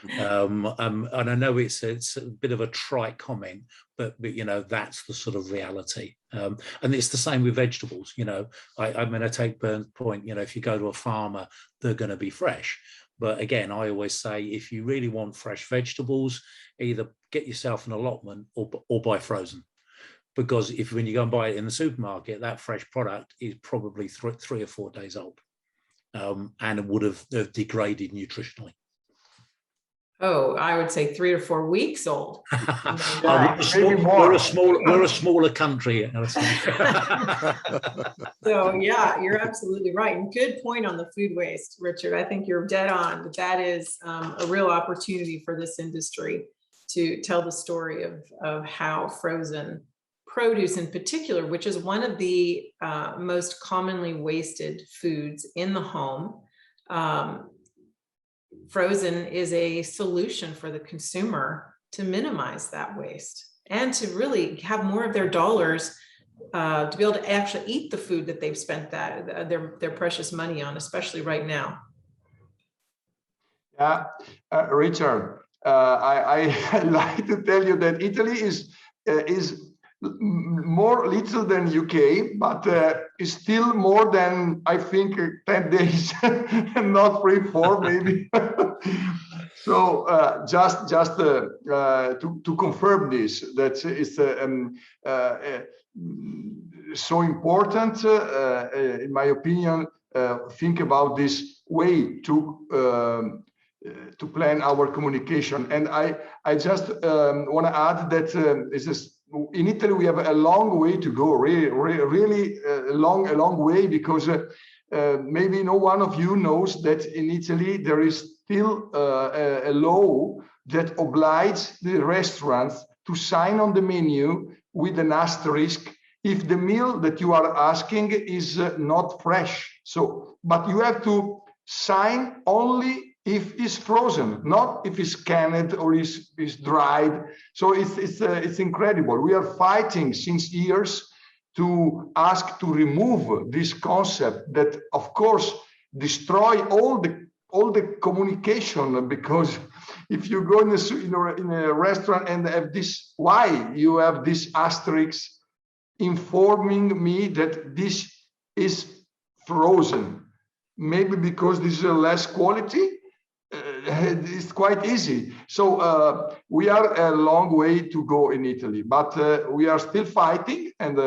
And I know it's a bit of a trite comment, but you know, that's the sort of reality. And it's the same with vegetables. You know, I mean, I take Bern's point, you know, if you go to a farmer, they're going to be fresh. But again, I always say, if you really want fresh vegetables, either get yourself an allotment or buy frozen. Because if when you go and buy it in the supermarket, that fresh product is probably 3 or 4 days old, and it would have degraded nutritionally. Oh, I would say 3 or 4 weeks old. We're a smaller country. So yeah, you're absolutely right. And good point on the food waste, Richard. I think you're dead on. That is a real opportunity for this industry to tell the story of how frozen produce in particular, which is one of the most commonly wasted foods in the home. Frozen is a solution for the consumer to minimize that waste and to really have more of their dollars to be able to actually eat the food that they've spent their precious money on, especially right now. Yeah, Richard, I like to tell you that Italy is more little than UK, but is still more than, I think, 10 days and not 3, 4 maybe. So just to confirm this, that is so important, in my opinion. Think about this way to plan our communication. And I just want to add that in Italy, we have a long way to go, really a long way, because maybe no one of you knows that in Italy, there is still a law that obliges the restaurants to sign on the menu with an asterisk if the meal that you are asking is not fresh. So, but you have to sign only if it's frozen, not if it's canned or is dried. So it's incredible. We are fighting since years to ask to remove this concept that, of course, destroy all the communication, because if you go in a restaurant and have this, why you have this asterisk informing me that this is frozen? Maybe because this is a less quality. It's quite easy. So we are a long way to go in Italy, but we are still fighting, and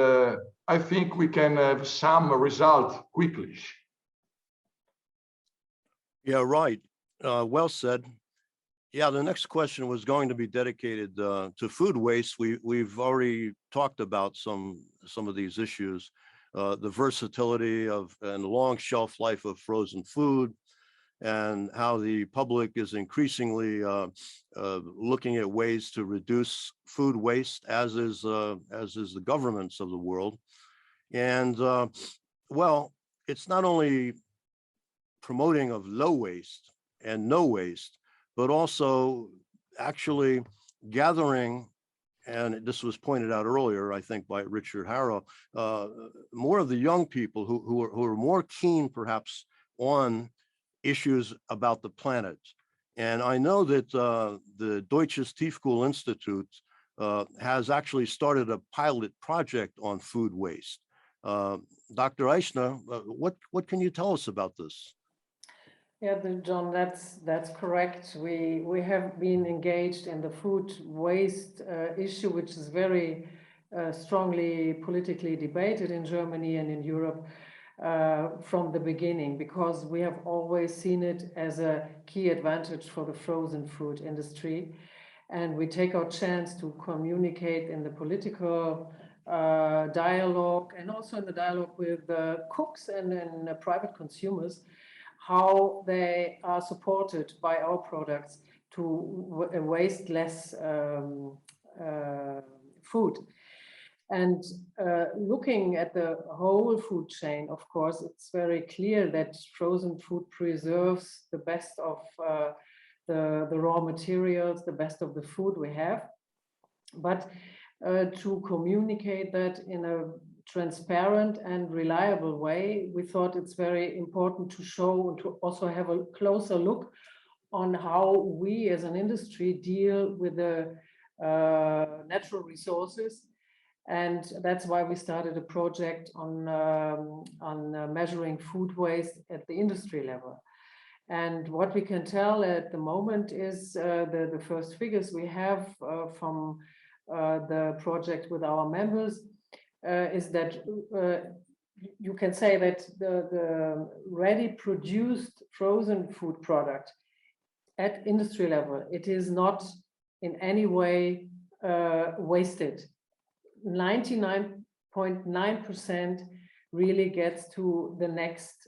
I think we can have some result quickly. Yeah, right. Well said. Yeah, the next question was going to be dedicated to food waste. We've already talked about some of these issues, the versatility of and long shelf life of frozen food, and how the public is increasingly looking at ways to reduce food waste, as is the governments of the world. And well, it's not only promoting of low waste and no waste, but also actually gathering, and this was pointed out earlier, I think, by Richard Harrow, more of the young people who are more keen perhaps on issues about the planet. And I know that the Deutsches Tiefkühlinstitut has actually started a pilot project on food waste. Dr. Eichner, what can you tell us about this? Yeah, John, that's correct. We have been engaged in the food waste issue, which is very strongly politically debated in Germany and in Europe from the beginning, because we have always seen it as a key advantage for the frozen food industry. And we take our chance to communicate in the political dialogue, and also in the dialogue with cooks and private consumers, how they are supported by our products waste less food. And looking at the whole food chain, of course, it's very clear that frozen food preserves the best of the raw materials, the best of the food we have. But to communicate that in a transparent and reliable way, we thought it's very important to show and to also have a closer look on how we as an industry deal with the natural resources. And that's why we started a project on measuring food waste at the industry level. And what we can tell at the moment is the first figures we have from the project with our members is that you can say that the ready produced frozen food product at industry level, it is not in any way wasted. 99.9% really gets to the next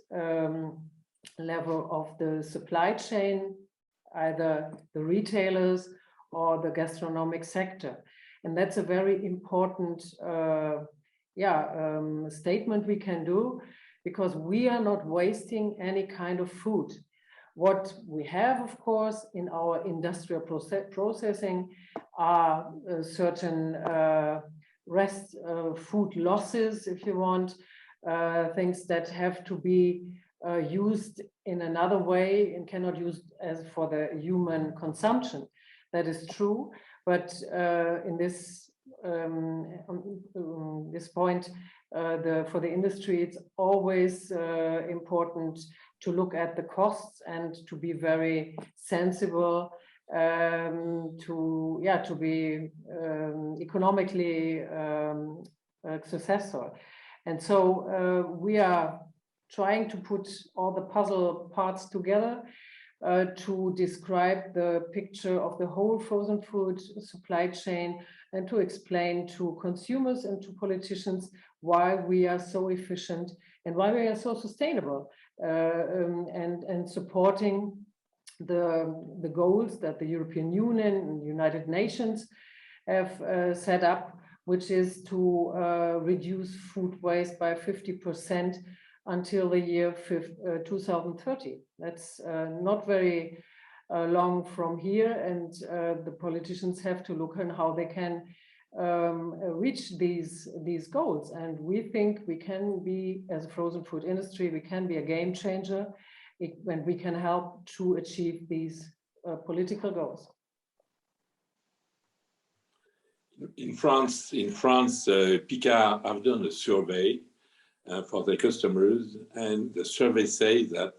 level of the supply chain, either the retailers or the gastronomic sector. And that's a very important statement we can do, because we are not wasting any kind of food. What we have, of course, in our industrial processing are certain rest food losses, if you want, things that have to be used in another way and cannot use as for the human consumption. That is true, but in this point, for the industry, it's always important to look at the costs and to be very sensible, to be economically successful. And so we are trying to put all the puzzle parts together to describe the picture of the whole frozen food supply chain and to explain to consumers and to politicians why we are so efficient and why we are so sustainable and supporting the goals that the European Union and United Nations have set up, which is to reduce food waste by 50% until the year 2030. That's not very long from here, and the politicians have to look on how they can reach these goals. And we think we can be, as a frozen food industry, we can be a game changer when we can help to achieve these political goals. In France, Picard have done a survey for their customers, and the survey says that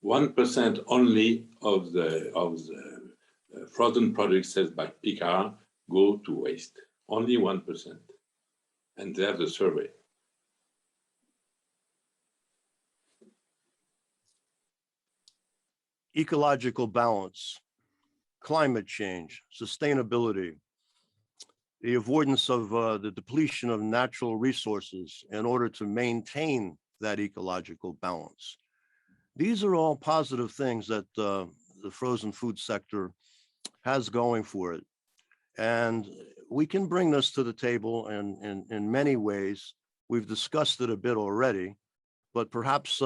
1% only of the frozen products sold by Picard go to waste. Only 1%, and they have the survey. Ecological balance, climate change, sustainability, the avoidance of the depletion of natural resources in order to maintain that ecological balance. These are all positive things that the frozen food sector has going for it. And we can bring this to the table in many ways. We've discussed it a bit already, but perhaps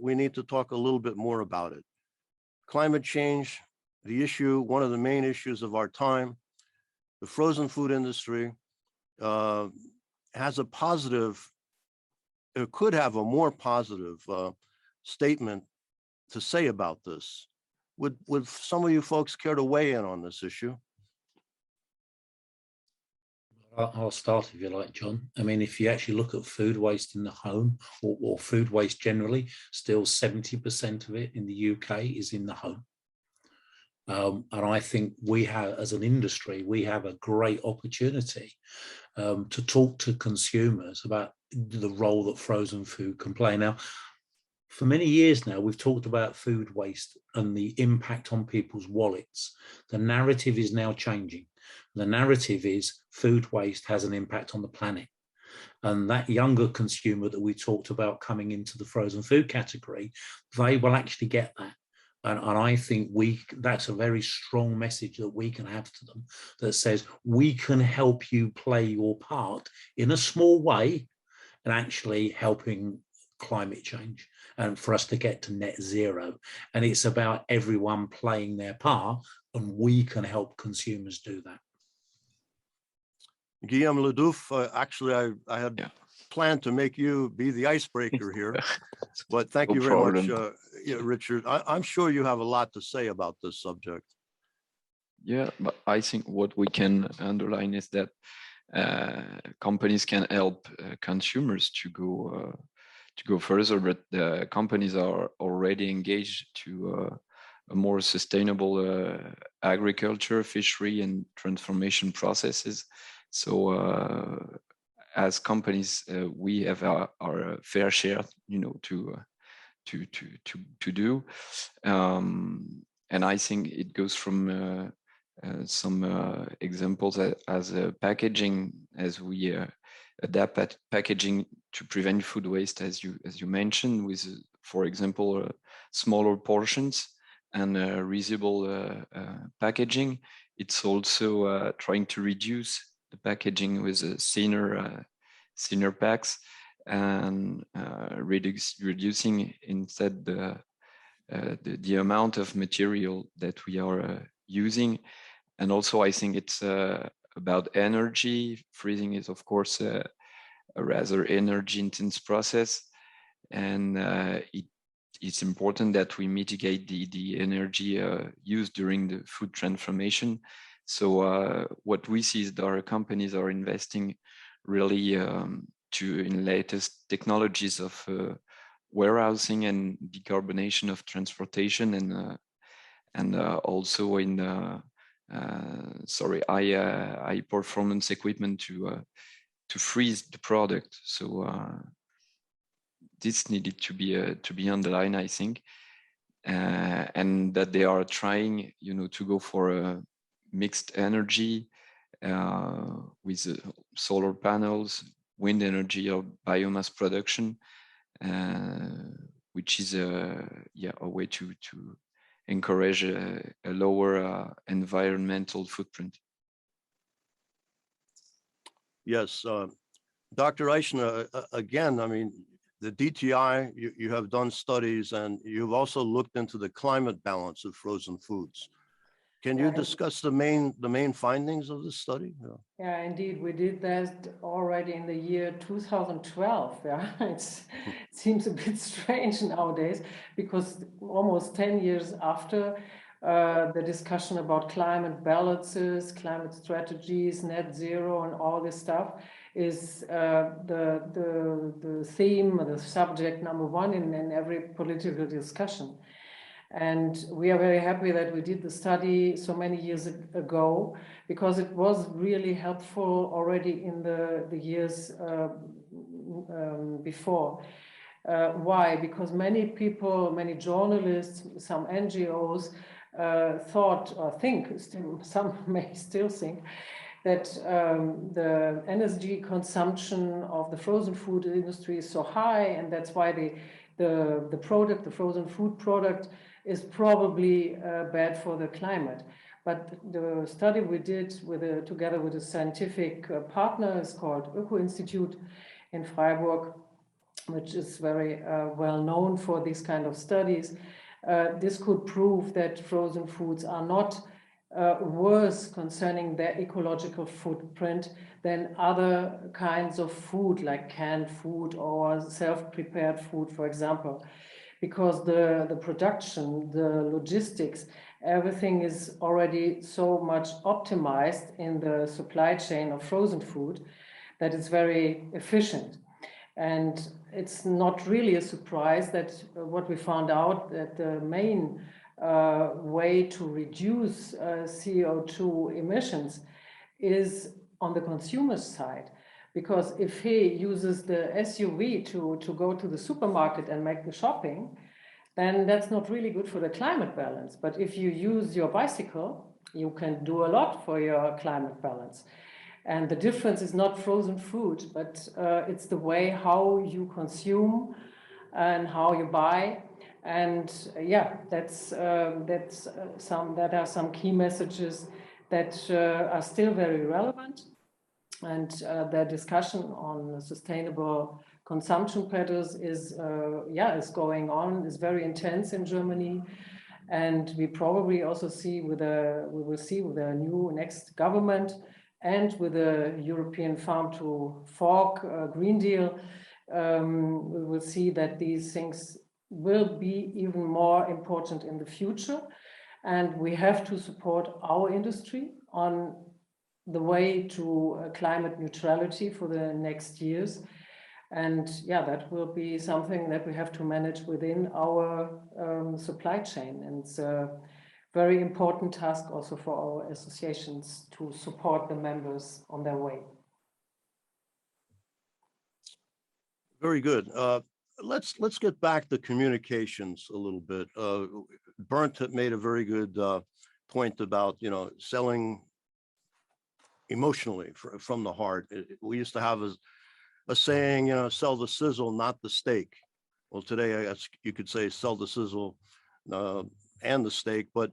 we need to talk a little bit more about it. Climate change, the issue, one of the main issues of our time. The frozen food industry has a positive, it could have a more positive statement to say about this. Would some of you folks care to weigh in on this issue? I'll start if you like, John. I mean, if you actually look at food waste in the home or food waste generally, still 70% of it in the UK is in the home. And I think we have, as an industry, we have a great opportunity to talk to consumers about the role that frozen food can play. Now, for many years now, we've talked about food waste and the impact on people's wallets. The narrative is now changing. The narrative is food waste has an impact on the planet. And that younger consumer that we talked about coming into the frozen food category, they will actually get that. And I think that's a very strong message that we can have to them that says we can help you play your part in a small way and actually helping climate change and for us to get to net zero. And it's about everyone playing their part, and we can help consumers do that. Guillaume Ledouf, actually, I had planned to make you be the icebreaker here, but thank you very much, Richard. I'm sure you have a lot to say about this subject. Yeah, but I think what we can underline is that companies can help consumers to go further, but the companies are already engaged to a more sustainable agriculture, fishery, and transformation processes. So as companies, we have our fair share, to do, and I think it goes from some examples as packaging, as we adapt packaging to prevent food waste, as you mentioned, with, for example, smaller portions and reusable packaging. It's also trying to reduce the packaging with thinner packs and reducing instead the amount of material that we are using. And also, I think it's about energy. Freezing is, of course, a rather energy-intense process, and it's important that we mitigate the energy used during the food transformation. So what we see is that our companies are investing really in latest technologies of warehousing and decarbonation of transportation, and also in high performance equipment to freeze the product. So this needed to be underlined, I think, and that they are trying, to go for a mixed energy with solar panels, wind energy, or biomass production, which is a way to encourage a lower environmental footprint. Yes, Dr. Eichner, again, I mean, the DTI, you have done studies, and you've also looked into the climate balance of frozen foods. Can you discuss the main findings of this study? Yeah, indeed, we did that already in the year 2012. Yeah, it seems a bit strange nowadays, because almost 10 years after the discussion about climate balances, climate strategies, net zero, and all this stuff is the theme, the subject number one in every political discussion. And we are very happy that we did the study so many years ago, because it was really helpful already in the years before. Why? Because many people, many journalists, some NGOs thought or think, some may still think, that the energy consumption of the frozen food industry is so high, and that's why the product, the frozen food product, is probably bad for the climate. But the study we did together with a scientific partner is called Öko Institute in Freiburg, which is very well known for these kind of studies. This could prove that frozen foods are not worse concerning their ecological footprint than other kinds of food, like canned food or self-prepared food, for example. Because the production, the logistics, everything is already so much optimized in the supply chain of frozen food that it's very efficient. And it's not really a surprise that what we found out, that the main way to reduce CO2 emissions is on the consumer's side. Because if he uses the SUV to go to the supermarket and make the shopping, then that's not really good for the climate balance. But if you use your bicycle, you can do a lot for your climate balance. And the difference is not frozen food, but it's the way how you consume and how you buy. And yeah, that are some key messages that are still very relevant. And the discussion on sustainable consumption patterns is going on, is very intense in Germany. And we probably also we will see with the new next government and with the European Farm to Fork Green Deal, we will see that these things will be even more important in the future. And we have to support our industry on the way to climate neutrality for the next years. And yeah, that will be something that we have to manage within our supply chain. And it's a very important task also for our associations to support the members on their way. Very good. Let's get back to communications a little bit. Bernd made a very good point about, selling emotionally from the heart. We used to have a saying, sell the sizzle, not the steak. Well, today, I guess you could say sell the sizzle and the steak, but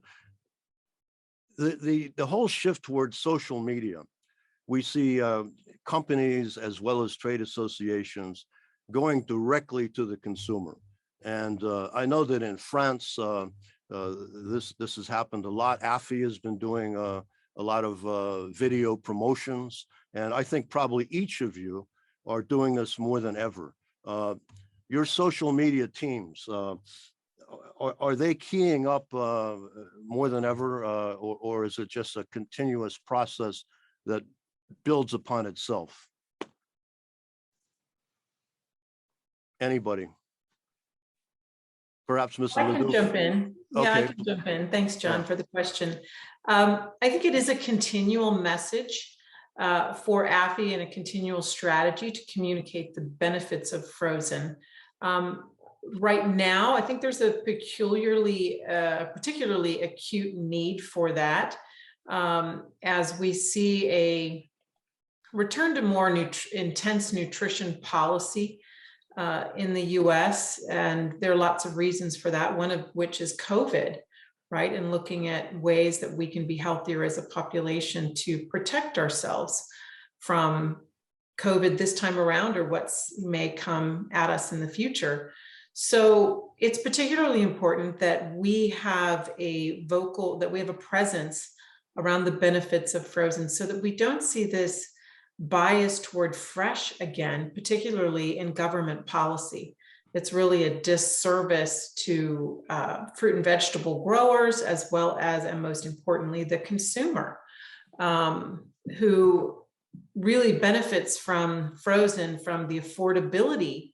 the whole shift towards social media, we see companies as well as trade associations going directly to the consumer. And I know that in France, this has happened a lot. IFFN has been doing a lot of video promotions. And I think probably each of you are doing this more than ever. Your social media teams, are they keying up more than ever, or is it just a continuous process that builds upon itself? Anybody? Perhaps Mr. I can jump in. Yeah, Okay. I can jump in. Thanks, John, for the question. I think it is a continual message for IFFN and a continual strategy to communicate the benefits of frozen. Right now, I think there's a particularly acute need for that as we see a return to more intense nutrition policy in the US, and there are lots of reasons for that, one of which is COVID, right? And looking at ways that we can be healthier as a population to protect ourselves from COVID this time around or what may come at us in the future. So it's particularly important that we have a presence around the benefits of frozen so that we don't see this bias toward fresh again, particularly in government policy. It's really a disservice to fruit and vegetable growers, as well as, and most importantly, the consumer, who really benefits from frozen, from the affordability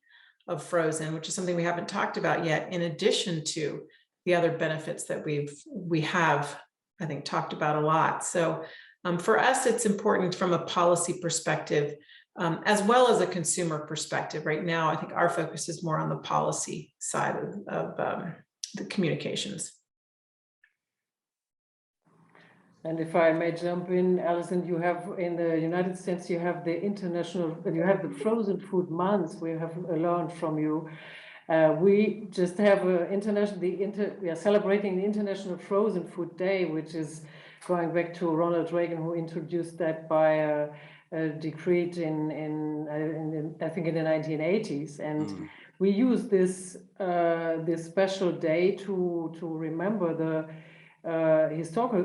of frozen, which is something we haven't talked about yet, in addition to the other benefits that we have, I think, talked about a lot. So for us, it's important from a policy perspective, as well as a consumer perspective. Right now, I think our focus is more on the policy side of the communications. And if I may jump in, Alison, you have in the United States, you have the frozen food month. We have learned from you. We just have we are celebrating the International Frozen Food Day, which is going back to Ronald Reagan, who introduced that by a decree I think in the 1980s. And we use this special day to remember the historical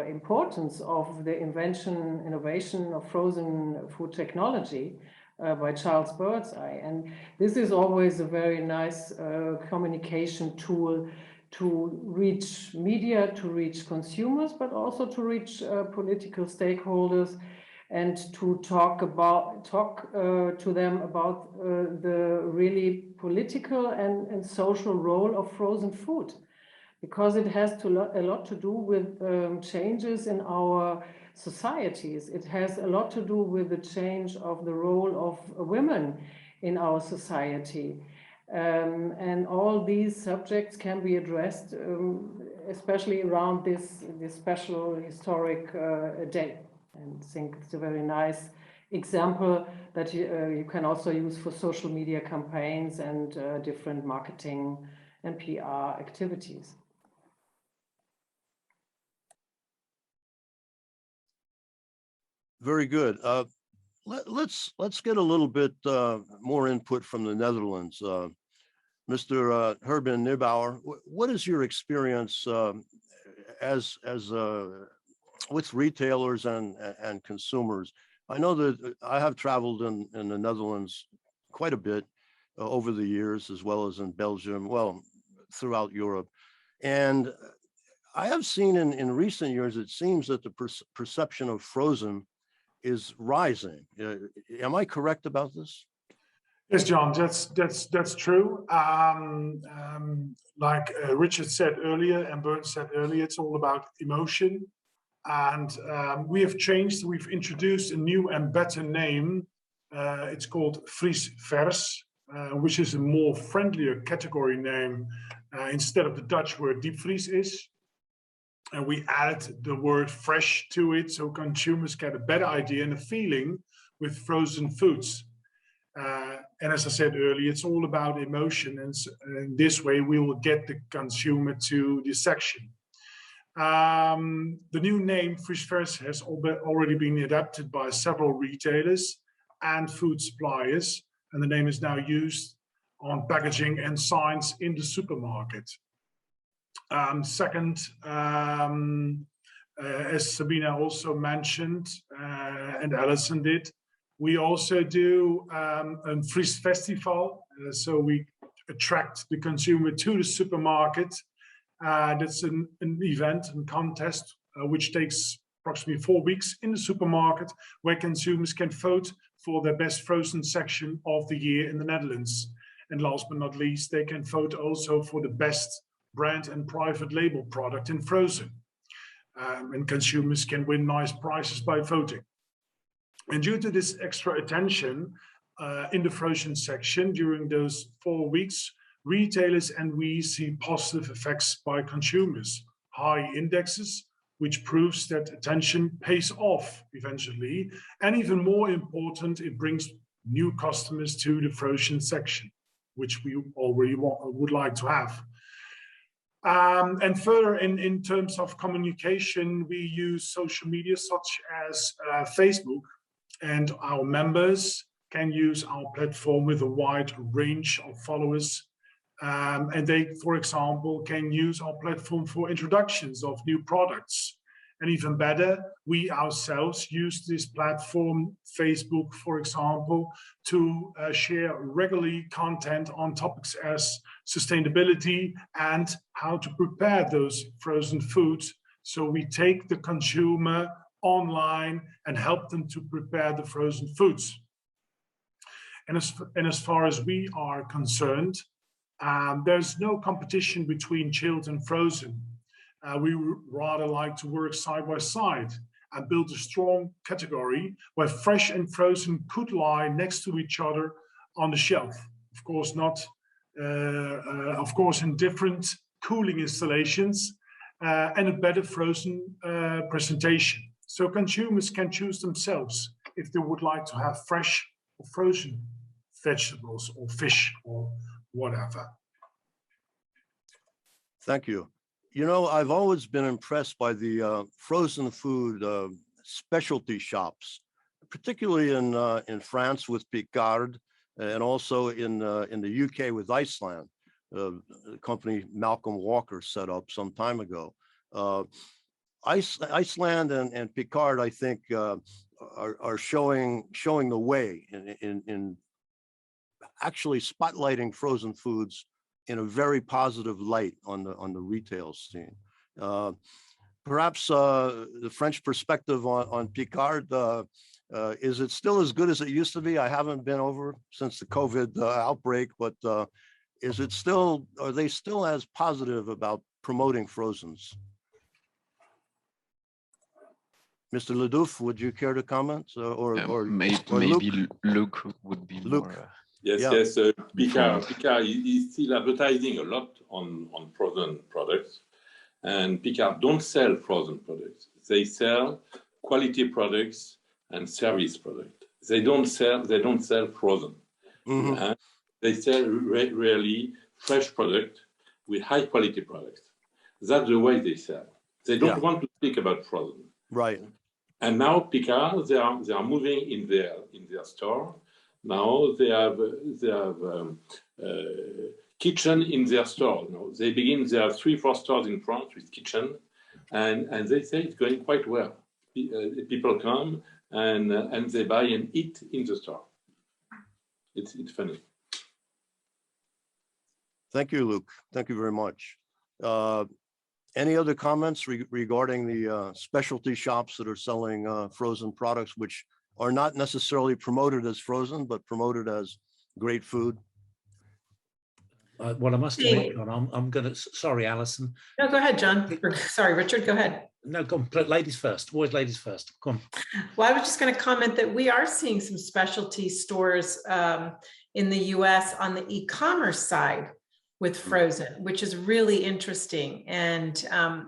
importance of the innovation of frozen food technology by Charles Birdseye. And this is always a very nice communication tool to reach media, to reach consumers, but also to reach political stakeholders, and to talk to them about the really political and social role of frozen food, because it has a lot to do with changes in our societies. It has a lot to do with the change of the role of women in our society. And all these subjects can be addressed, especially around this special historic day. And I think it's a very nice example that you can also use for social media campaigns and different marketing and PR activities. Very good. Let's get a little bit more input from the Netherlands. Mr. Herben Nibauer, what is your experience with retailers and consumers? I know that I have traveled in the Netherlands quite a bit over the years, as well as in Belgium, well, throughout Europe. And I have seen in recent years, it seems that the perception of frozen is rising. Am I correct about this? Yes, John, that's true. Like Richard said earlier and Bernd said earlier, it's all about emotion. And we have changed, we've introduced a new and better name. It's called Fries Vers, which is a more friendlier category name instead of the Dutch word diepvries is. And we added the word fresh to it so consumers get a better idea and a feeling with frozen foods. And as I said earlier, it's all about emotion. And in this way, we will get the consumer to this section. The new name Fries Vers has already been adapted by several retailers and food suppliers. And the name is now used on packaging and signs in the supermarket. Second, as Sabina also mentioned, and Alison did, we also do a Fries Festival. So we attract the consumer to the supermarket. That's an event and contest which takes approximately 4 weeks in the supermarket, where consumers can vote for the best frozen section of the year in the Netherlands. And last but not least, they can vote also for the best brand and private label product in frozen. And consumers can win nice prizes by voting. And due to this extra attention in the frozen section during those 4 weeks, retailers and we see positive effects by consumers, high indexes, which proves that attention pays off eventually. And even more important, it brings new customers to the frozen section, which we already would like to have. And further, in terms of communication, we use social media such as Facebook, and our members can use our platform with a wide range of followers. And they, for example, can use our platform for introductions of new products. And even better, we ourselves use this platform, Facebook, for example, to share regularly content on topics as sustainability and how to prepare those frozen foods. So we take the consumer online and help them to prepare the frozen foods. And as far as we are concerned, there's no competition between chilled and frozen. We rather like to work side by side and build a strong category where fresh and frozen could lie next to each other on the shelf. Of course, in different cooling installations and a better frozen presentation. So consumers can choose themselves if they would like to have fresh or frozen vegetables or fish or whatever. Thank you. You know, I've always been impressed by the frozen food specialty shops, particularly in France with Picard, and also in the UK with Iceland, the company Malcolm Walker set up some time ago. Iceland and Picard, I think, are showing the way in actually spotlighting frozen foods in a very positive light on the retail scene. Perhaps the French perspective on Picard, is it still as good as it used to be? I haven't been over since the COVID outbreak, but is it still, are they still as positive about promoting frozens? Mr. Ledouf, would you care to comment? Maybe Luke would be Luke. more... Yes. Picard is still advertising a lot on frozen products, and Picard don't sell frozen products. They sell quality products and service products. they don't sell frozen. Mhm. And they sell really fresh product with high quality products. That's the way they sell. They don't want to speak about frozen. Right. And now Picard, they are moving in their store. Now they have kitchen in their store. No, they have 3-4 stores in France with kitchen, and they say it's going quite well. People come and they buy and eat in the store. It's funny. Thank you, Luc. Thank you very much. Any other comments regarding the specialty shops that are selling frozen products, which are not necessarily promoted as frozen, but promoted as great food? Well, I must admit, John, I'm going to, sorry, Alison. No, go ahead, John. Sorry, Richard, go ahead. No, go on, ladies first, always ladies first, come on. Well, I was just going to comment that we are seeing some specialty stores in the US on the e-commerce side with frozen, which is really interesting. And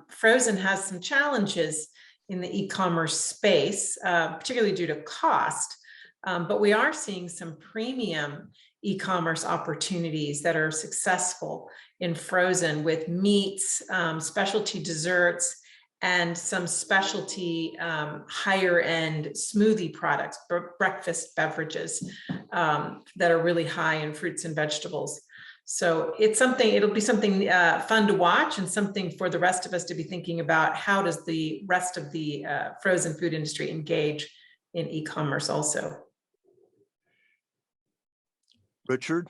frozen has some challenges in the e-commerce space, particularly due to cost. But we are seeing some premium e-commerce opportunities that are successful in frozen with meats, specialty desserts, and some specialty higher end smoothie products, breakfast beverages that are really high in fruits and vegetables. So it'll be something fun to watch and something for the rest of us to be thinking about. How does the rest of the frozen food industry engage in e-commerce also? Richard?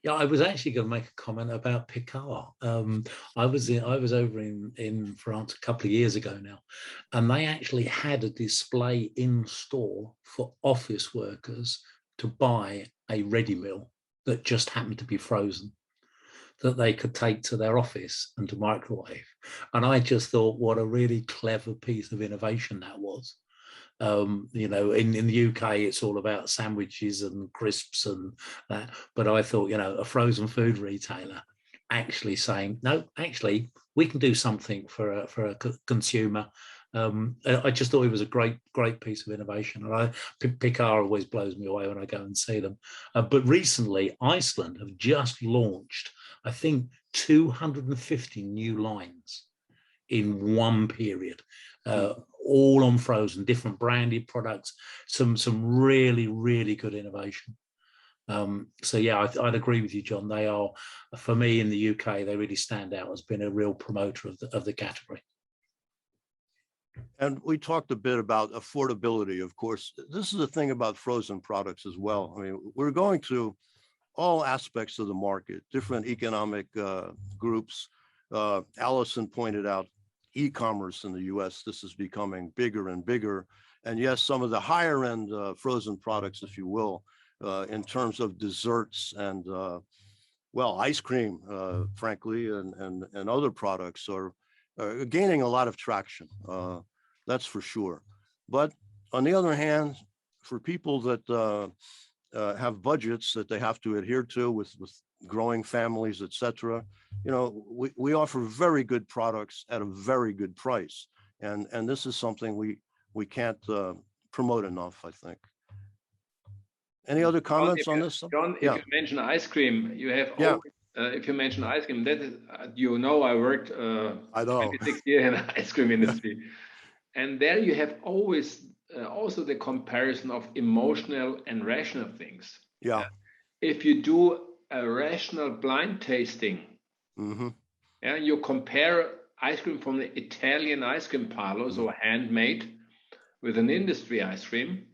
Yeah, I was actually going to make a comment about Picard. I was over in France a couple of years ago now, and they actually had a display in store for office workers to buy a ready meal that just happened to be frozen, that they could take to their office and to microwave. And I just thought, what a really clever piece of innovation that was. You know, in the UK, it's all about sandwiches and crisps and that. But I thought, you know, a frozen food retailer actually saying, no, actually, we can do something for a consumer. I just thought it was a great piece of innovation. And Picard always blows me away when I go and see them. But recently, Iceland have just launched, I think, 250 new lines in one period. All on frozen, different branded products, some really, really good innovation. So yeah, I'd agree with you, John. They are, for me in the UK, they really stand out as being a real promoter of the category. And we talked a bit about affordability, of course. This is the thing about frozen products as well. I mean, we're going through all aspects of the market, different economic groups. Alison pointed out e-commerce in the US, this is becoming bigger and bigger. And yes, some of the higher end frozen products, if you will, in terms of desserts and, well, ice cream, frankly, and other products are gaining a lot of traction. That's for sure. But on the other hand, for people that have budgets that they have to adhere to with growing families, et cetera, you know, we offer very good products at a very good price. And this is something we can't promote enough, I think. Any other comments on this? John, if you mention ice cream, you have if you mention ice cream, that is, you know, I worked 26 years in the ice cream industry. And there you have always also the comparison of emotional and rational things. Yeah. If you do a rational blind tasting, you compare ice cream from the Italian ice cream parlors or handmade with an industry ice cream,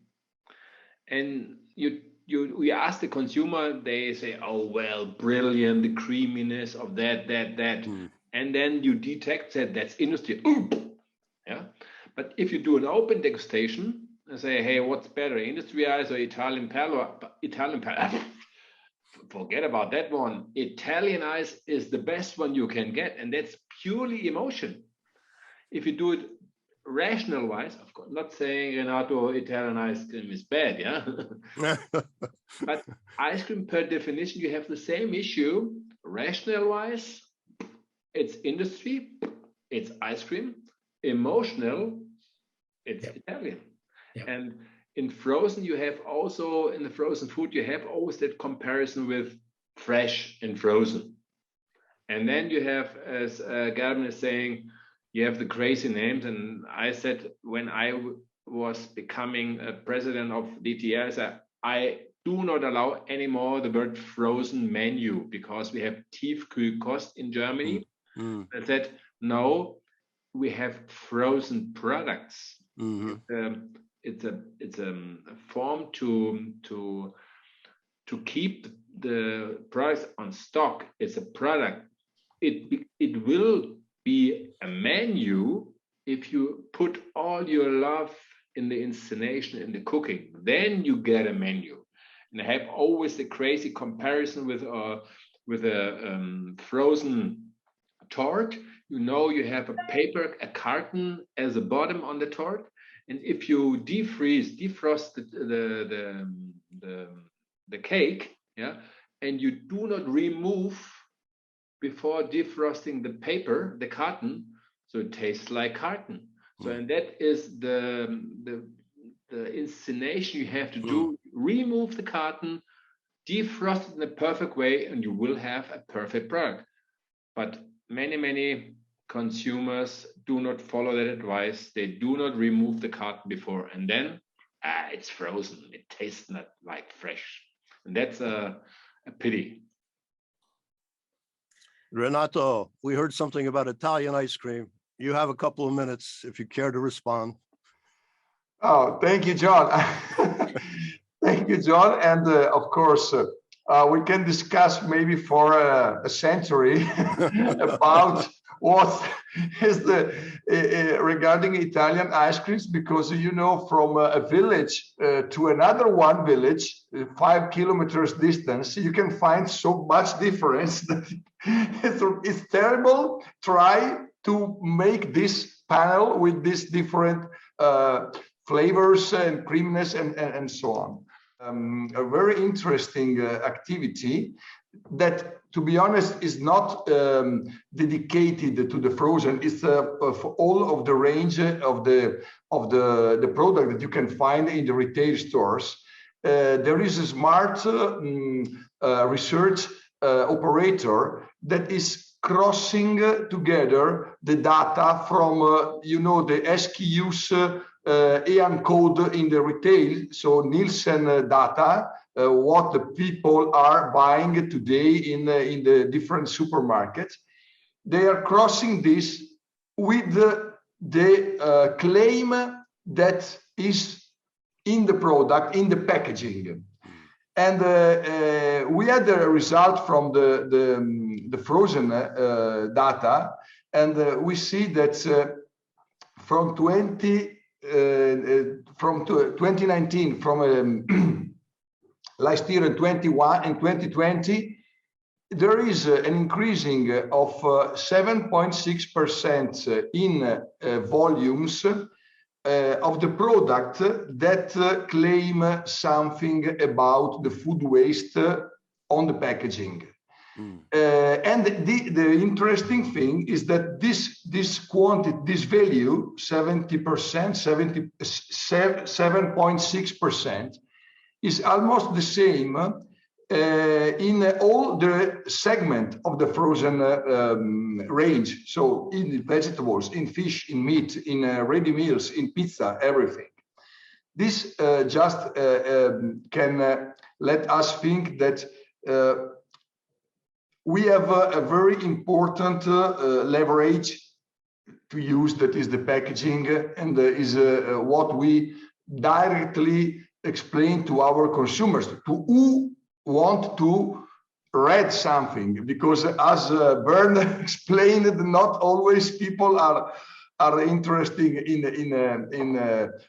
and you ask the consumer, they say, oh, well, brilliant, the creaminess of that. And then you detect that that's industry. Yeah. But if you do an open degustation and say, hey, what's better, industry ice or Italian parlor? Forget about that one. Italian ice is the best one you can get, and that's purely emotion. If you do it rational wise, of course, not saying, Renato, Italian ice cream is bad, yeah? But ice cream, per definition, you have the same issue. Rational wise, it's industry, it's ice cream. Emotional, it's Italian. Yeah. And in frozen, you have also, in the frozen food, you have always that comparison with fresh and frozen. And then you have, as Gerben is saying, you have the crazy names. And I said, when I was becoming a president of DTR, I said, I do not allow anymore the word frozen menu because we have Tiefkühlkost in Germany. I said, no, we have frozen products. It's a form to keep the products on stock. It's a product. It will be a menu if you put all your love in the installation, in the cooking. Then you get a menu. And I have always the crazy comparison with a frozen tart. You know, you have a paper, a carton as a bottom on the tart. And if you defrost the cake, yeah, and you do not remove before defrosting the paper, the carton, so it tastes like carton. So, and that is the installation you have to do. Remove the carton, defrost it in a perfect way, and you will have a perfect product. But many consumers do not follow that advice. They do not remove the carton before, and then it's frozen. It tastes not like fresh, and that's a pity. Renato, we heard something about Italian ice cream. You have a couple of minutes if you care to respond. Oh, thank you, John. Thank you, John. And of course, we can discuss maybe for a century about what is the regarding Italian ice creams, because you know, from a village to another one village, 5 kilometers distance, you can find so much difference that it's terrible. Try to make this panel with these different flavors and creaminess and so on. A very interesting activity that, to be honest, is not dedicated to the frozen. It's for all of the range of the product that you can find in the retail stores. There is a smart research operator that is crossing together the data from you know, the SKUs EAN code in the retail, so Nielsen data, what the people are buying today in the different supermarkets. They are crossing this with the claim that is in the product, in the packaging. And we had the result from the frozen data, and we see that from 2019, from last year in 21 and 2020, there is an increasing of 7.6% in volumes of the product that claim something about the food waste on the packaging. And the interesting thing is that this quantity, this value, 7.6%, is almost the same in all the segment of the frozen range. So in vegetables, in fish, in meat, in ready meals, in pizza, everything. This just can let us think that we have a very important leverage to use, that is the packaging, and is what we directly explain to our consumers, to who want to read something, because as Bernd explained, not always people are interested in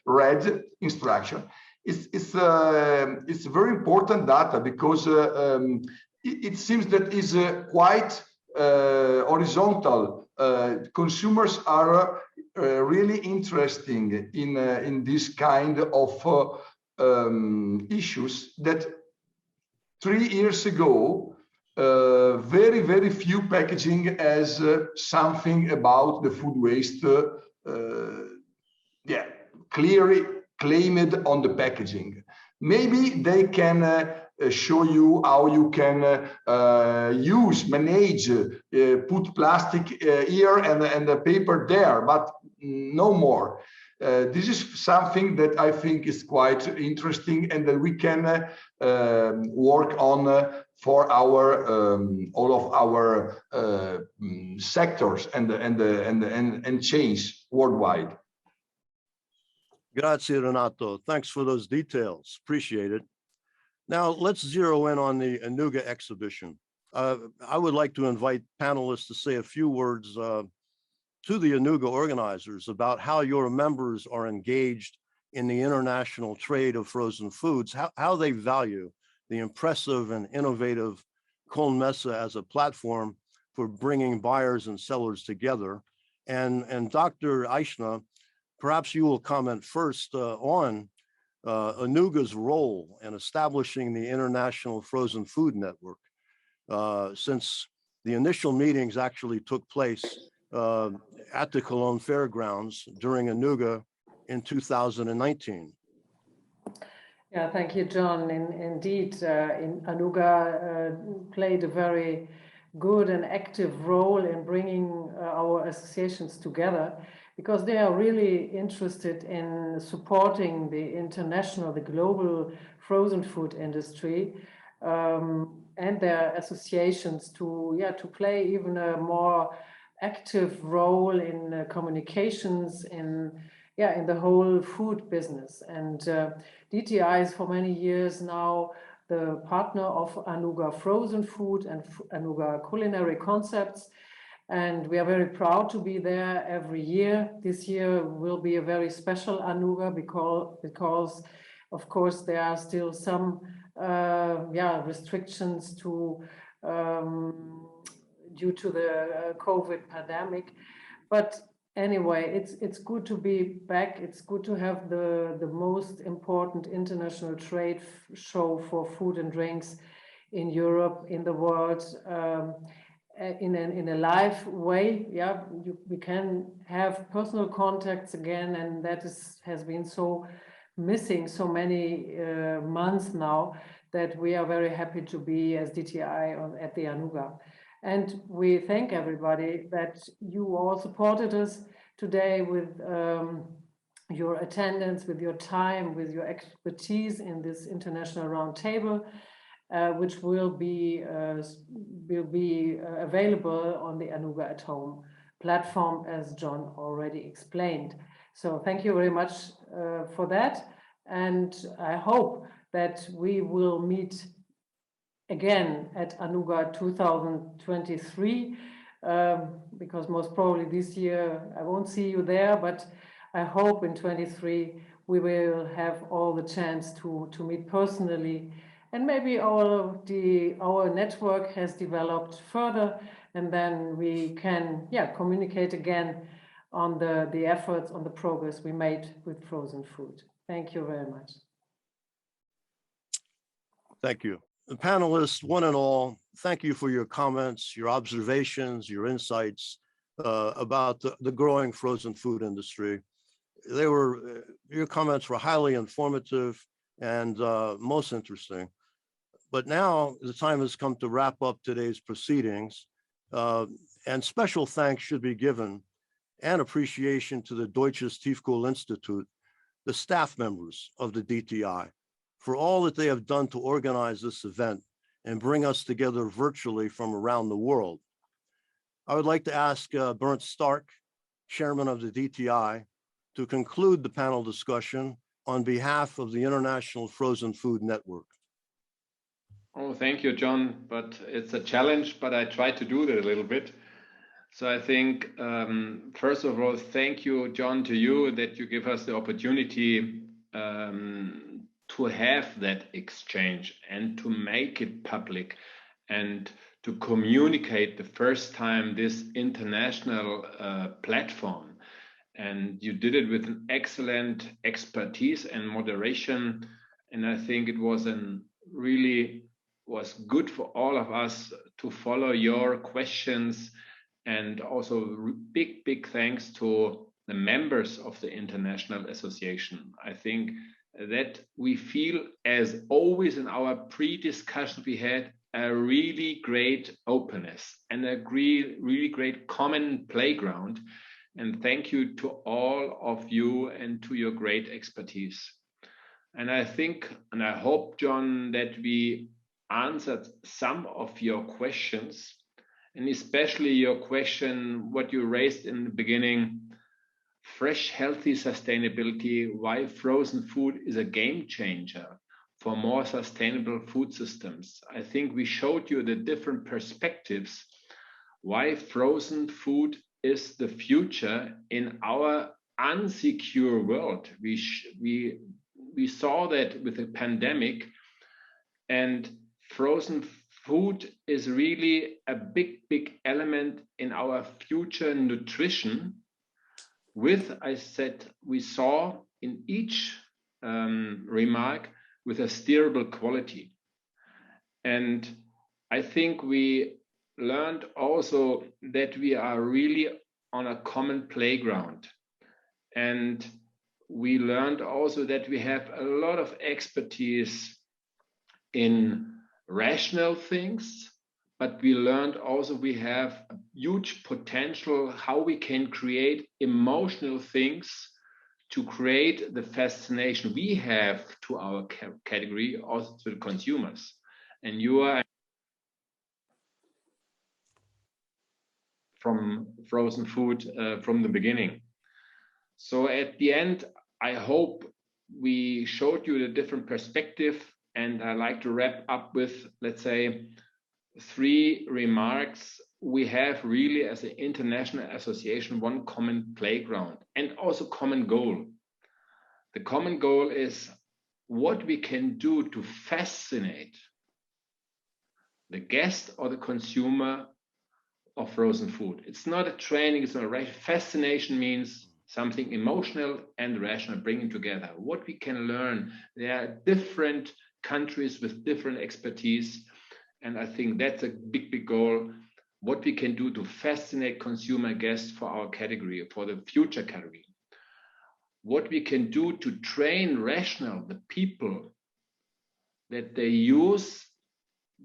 read instruction. It's very important data, because it seems that is quite horizontal. Consumers are really interested in this kind of issues that 3 years ago, very few packaging as clearly claimed on the packaging. Maybe they can show you how you can manage, put plastic here and the paper there, but no more. This is something that I think is quite interesting and that we can work on for our all of our sectors and change worldwide. Grazie, Renato. Thanks for those details. Appreciate it. Now let's zero in on the Anuga exhibition. I would like to invite panelists to say a few words to the Anuga organizers about how your members are engaged in the international trade of frozen foods, how they value the impressive and innovative Cologne Messe as a platform for bringing buyers and sellers together. And Dr. Eichner, perhaps you will comment first on Anuga's role in establishing the International Frozen Food Network, since the initial meetings actually took place at the Cologne Fairgrounds during Anuga in 2019. Yeah, thank you, John. Indeed, Anuga played a very good and active role in bringing our associations together, because they are really interested in supporting the global frozen food industry, and their associations to play even a more active role in communications in the whole food business. And DTI is for many years now the partner of Anuga Frozen Food and Anuga Culinary Concepts. And we are very proud to be there every year. This year will be a very special Anuga because of course, there are still some restrictions due to the COVID pandemic. But anyway, it's good to be back. It's good to have the most important international trade show for food and drinks in Europe, in the world, in a live way. We can have personal contacts again, and that has been so missing so many months now, that we are very happy to be as DTI at the Anuga. And we thank everybody that you all supported us today with your attendance, with your time, with your expertise in this international roundtable, which will be available on the Anuga at Home platform, as John already explained. So thank you very much for that. And I hope that we will meet again at Anuga 2023, because most probably this year I won't see you there, but I hope in 23 we will have all the chance to meet personally, and maybe our network has developed further, and then we can communicate again on the efforts, on the progress we made with frozen food. Thank you very much. Thank you. The panelists, one and all, thank you for your comments, your observations, your insights about the growing frozen food industry. Your comments were highly informative and most interesting. But now the time has come to wrap up today's proceedings, and special thanks should be given and appreciation to the Deutsches Tiefkühlinstitut, the staff members of the DTI, for all that they have done to organize this event and bring us together virtually from around the world. I would like to ask Bernd Stark, chairman of the DTI, to conclude the panel discussion on behalf of the International Frozen Food Network. Oh, thank you, John. But it's a challenge, but I try to do that a little bit. So I think, first of all, thank you, John, to you that you give us the opportunity to have that exchange and to make it public and to communicate the first time this international platform. And you did it with an excellent expertise and moderation. And I think it was was good for all of us to follow your questions. And also big thanks to the members of the International Association. I think that we feel, as always in our pre-discussion we had, a really great openness and a really great common playground. And thank you to all of you and to your great expertise. And I think, and I hope, John, that we answered some of your questions, and especially your question, what you raised in the beginning, fresh, healthy sustainability, why frozen food is a game changer for more sustainable food systems. I think we showed you the different perspectives, why frozen food is the future in our unsecure world. We saw that with the pandemic, and frozen food is really a big element in our future nutrition. With, I said, we saw in each remark with a steerable quality. And I think we learned also that we are really on a common playground. And we learned also that we have a lot of expertise in rational things, but we learned also we have a huge potential how we can create emotional things to create the fascination we have to our category, also to the consumers. And you are from frozen food from the beginning. So at the end, I hope we showed you the different perspective, and I like to wrap up with, let's say, 3 remarks. We have really, as an international association, one common playground and also common goal. The common goal is what we can do to fascinate the guest or the consumer of frozen food. It's not a training, it's not a rational. Fascination means something emotional and rational, bringing together. What we can learn, there are different countries with different expertise, and I think that's a big goal. What we can do to fascinate consumer guests for our category, for the future category. What we can do to train rational, the people, that they use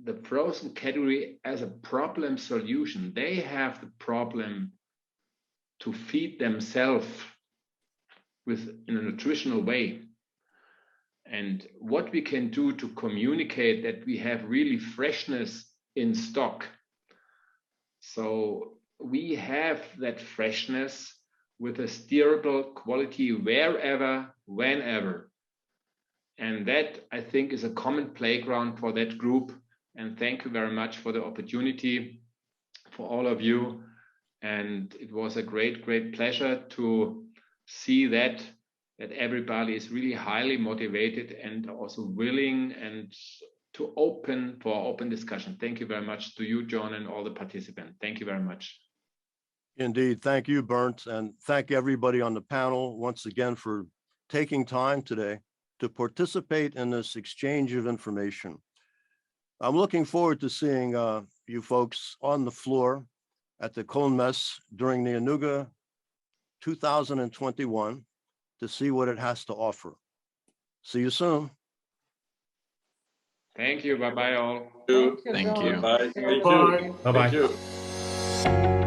the frozen category as a problem solution. They have the problem to feed themselves in a nutritional way. And what we can do to communicate that we have really freshness in stock. So we have that freshness with a steerable quality wherever, whenever. And that, I think, is a common playground for that group. And thank you very much for the opportunity for all of you. And it was a great pleasure to see that everybody is really highly motivated and also willing and to open discussion. Thank you very much to you, John, and all the participants. Thank you very much. Indeed. Thank you, Bernd. And thank everybody on the panel once again for taking time today to participate in this exchange of information. I'm looking forward to seeing you folks on the floor at the Cologne Mess during the Anuga 2021 to see what it has to offer. See you soon. Thank you. Bye-bye all. Thank you. Thank you. Bye. Bye. Bye-bye. Thank you.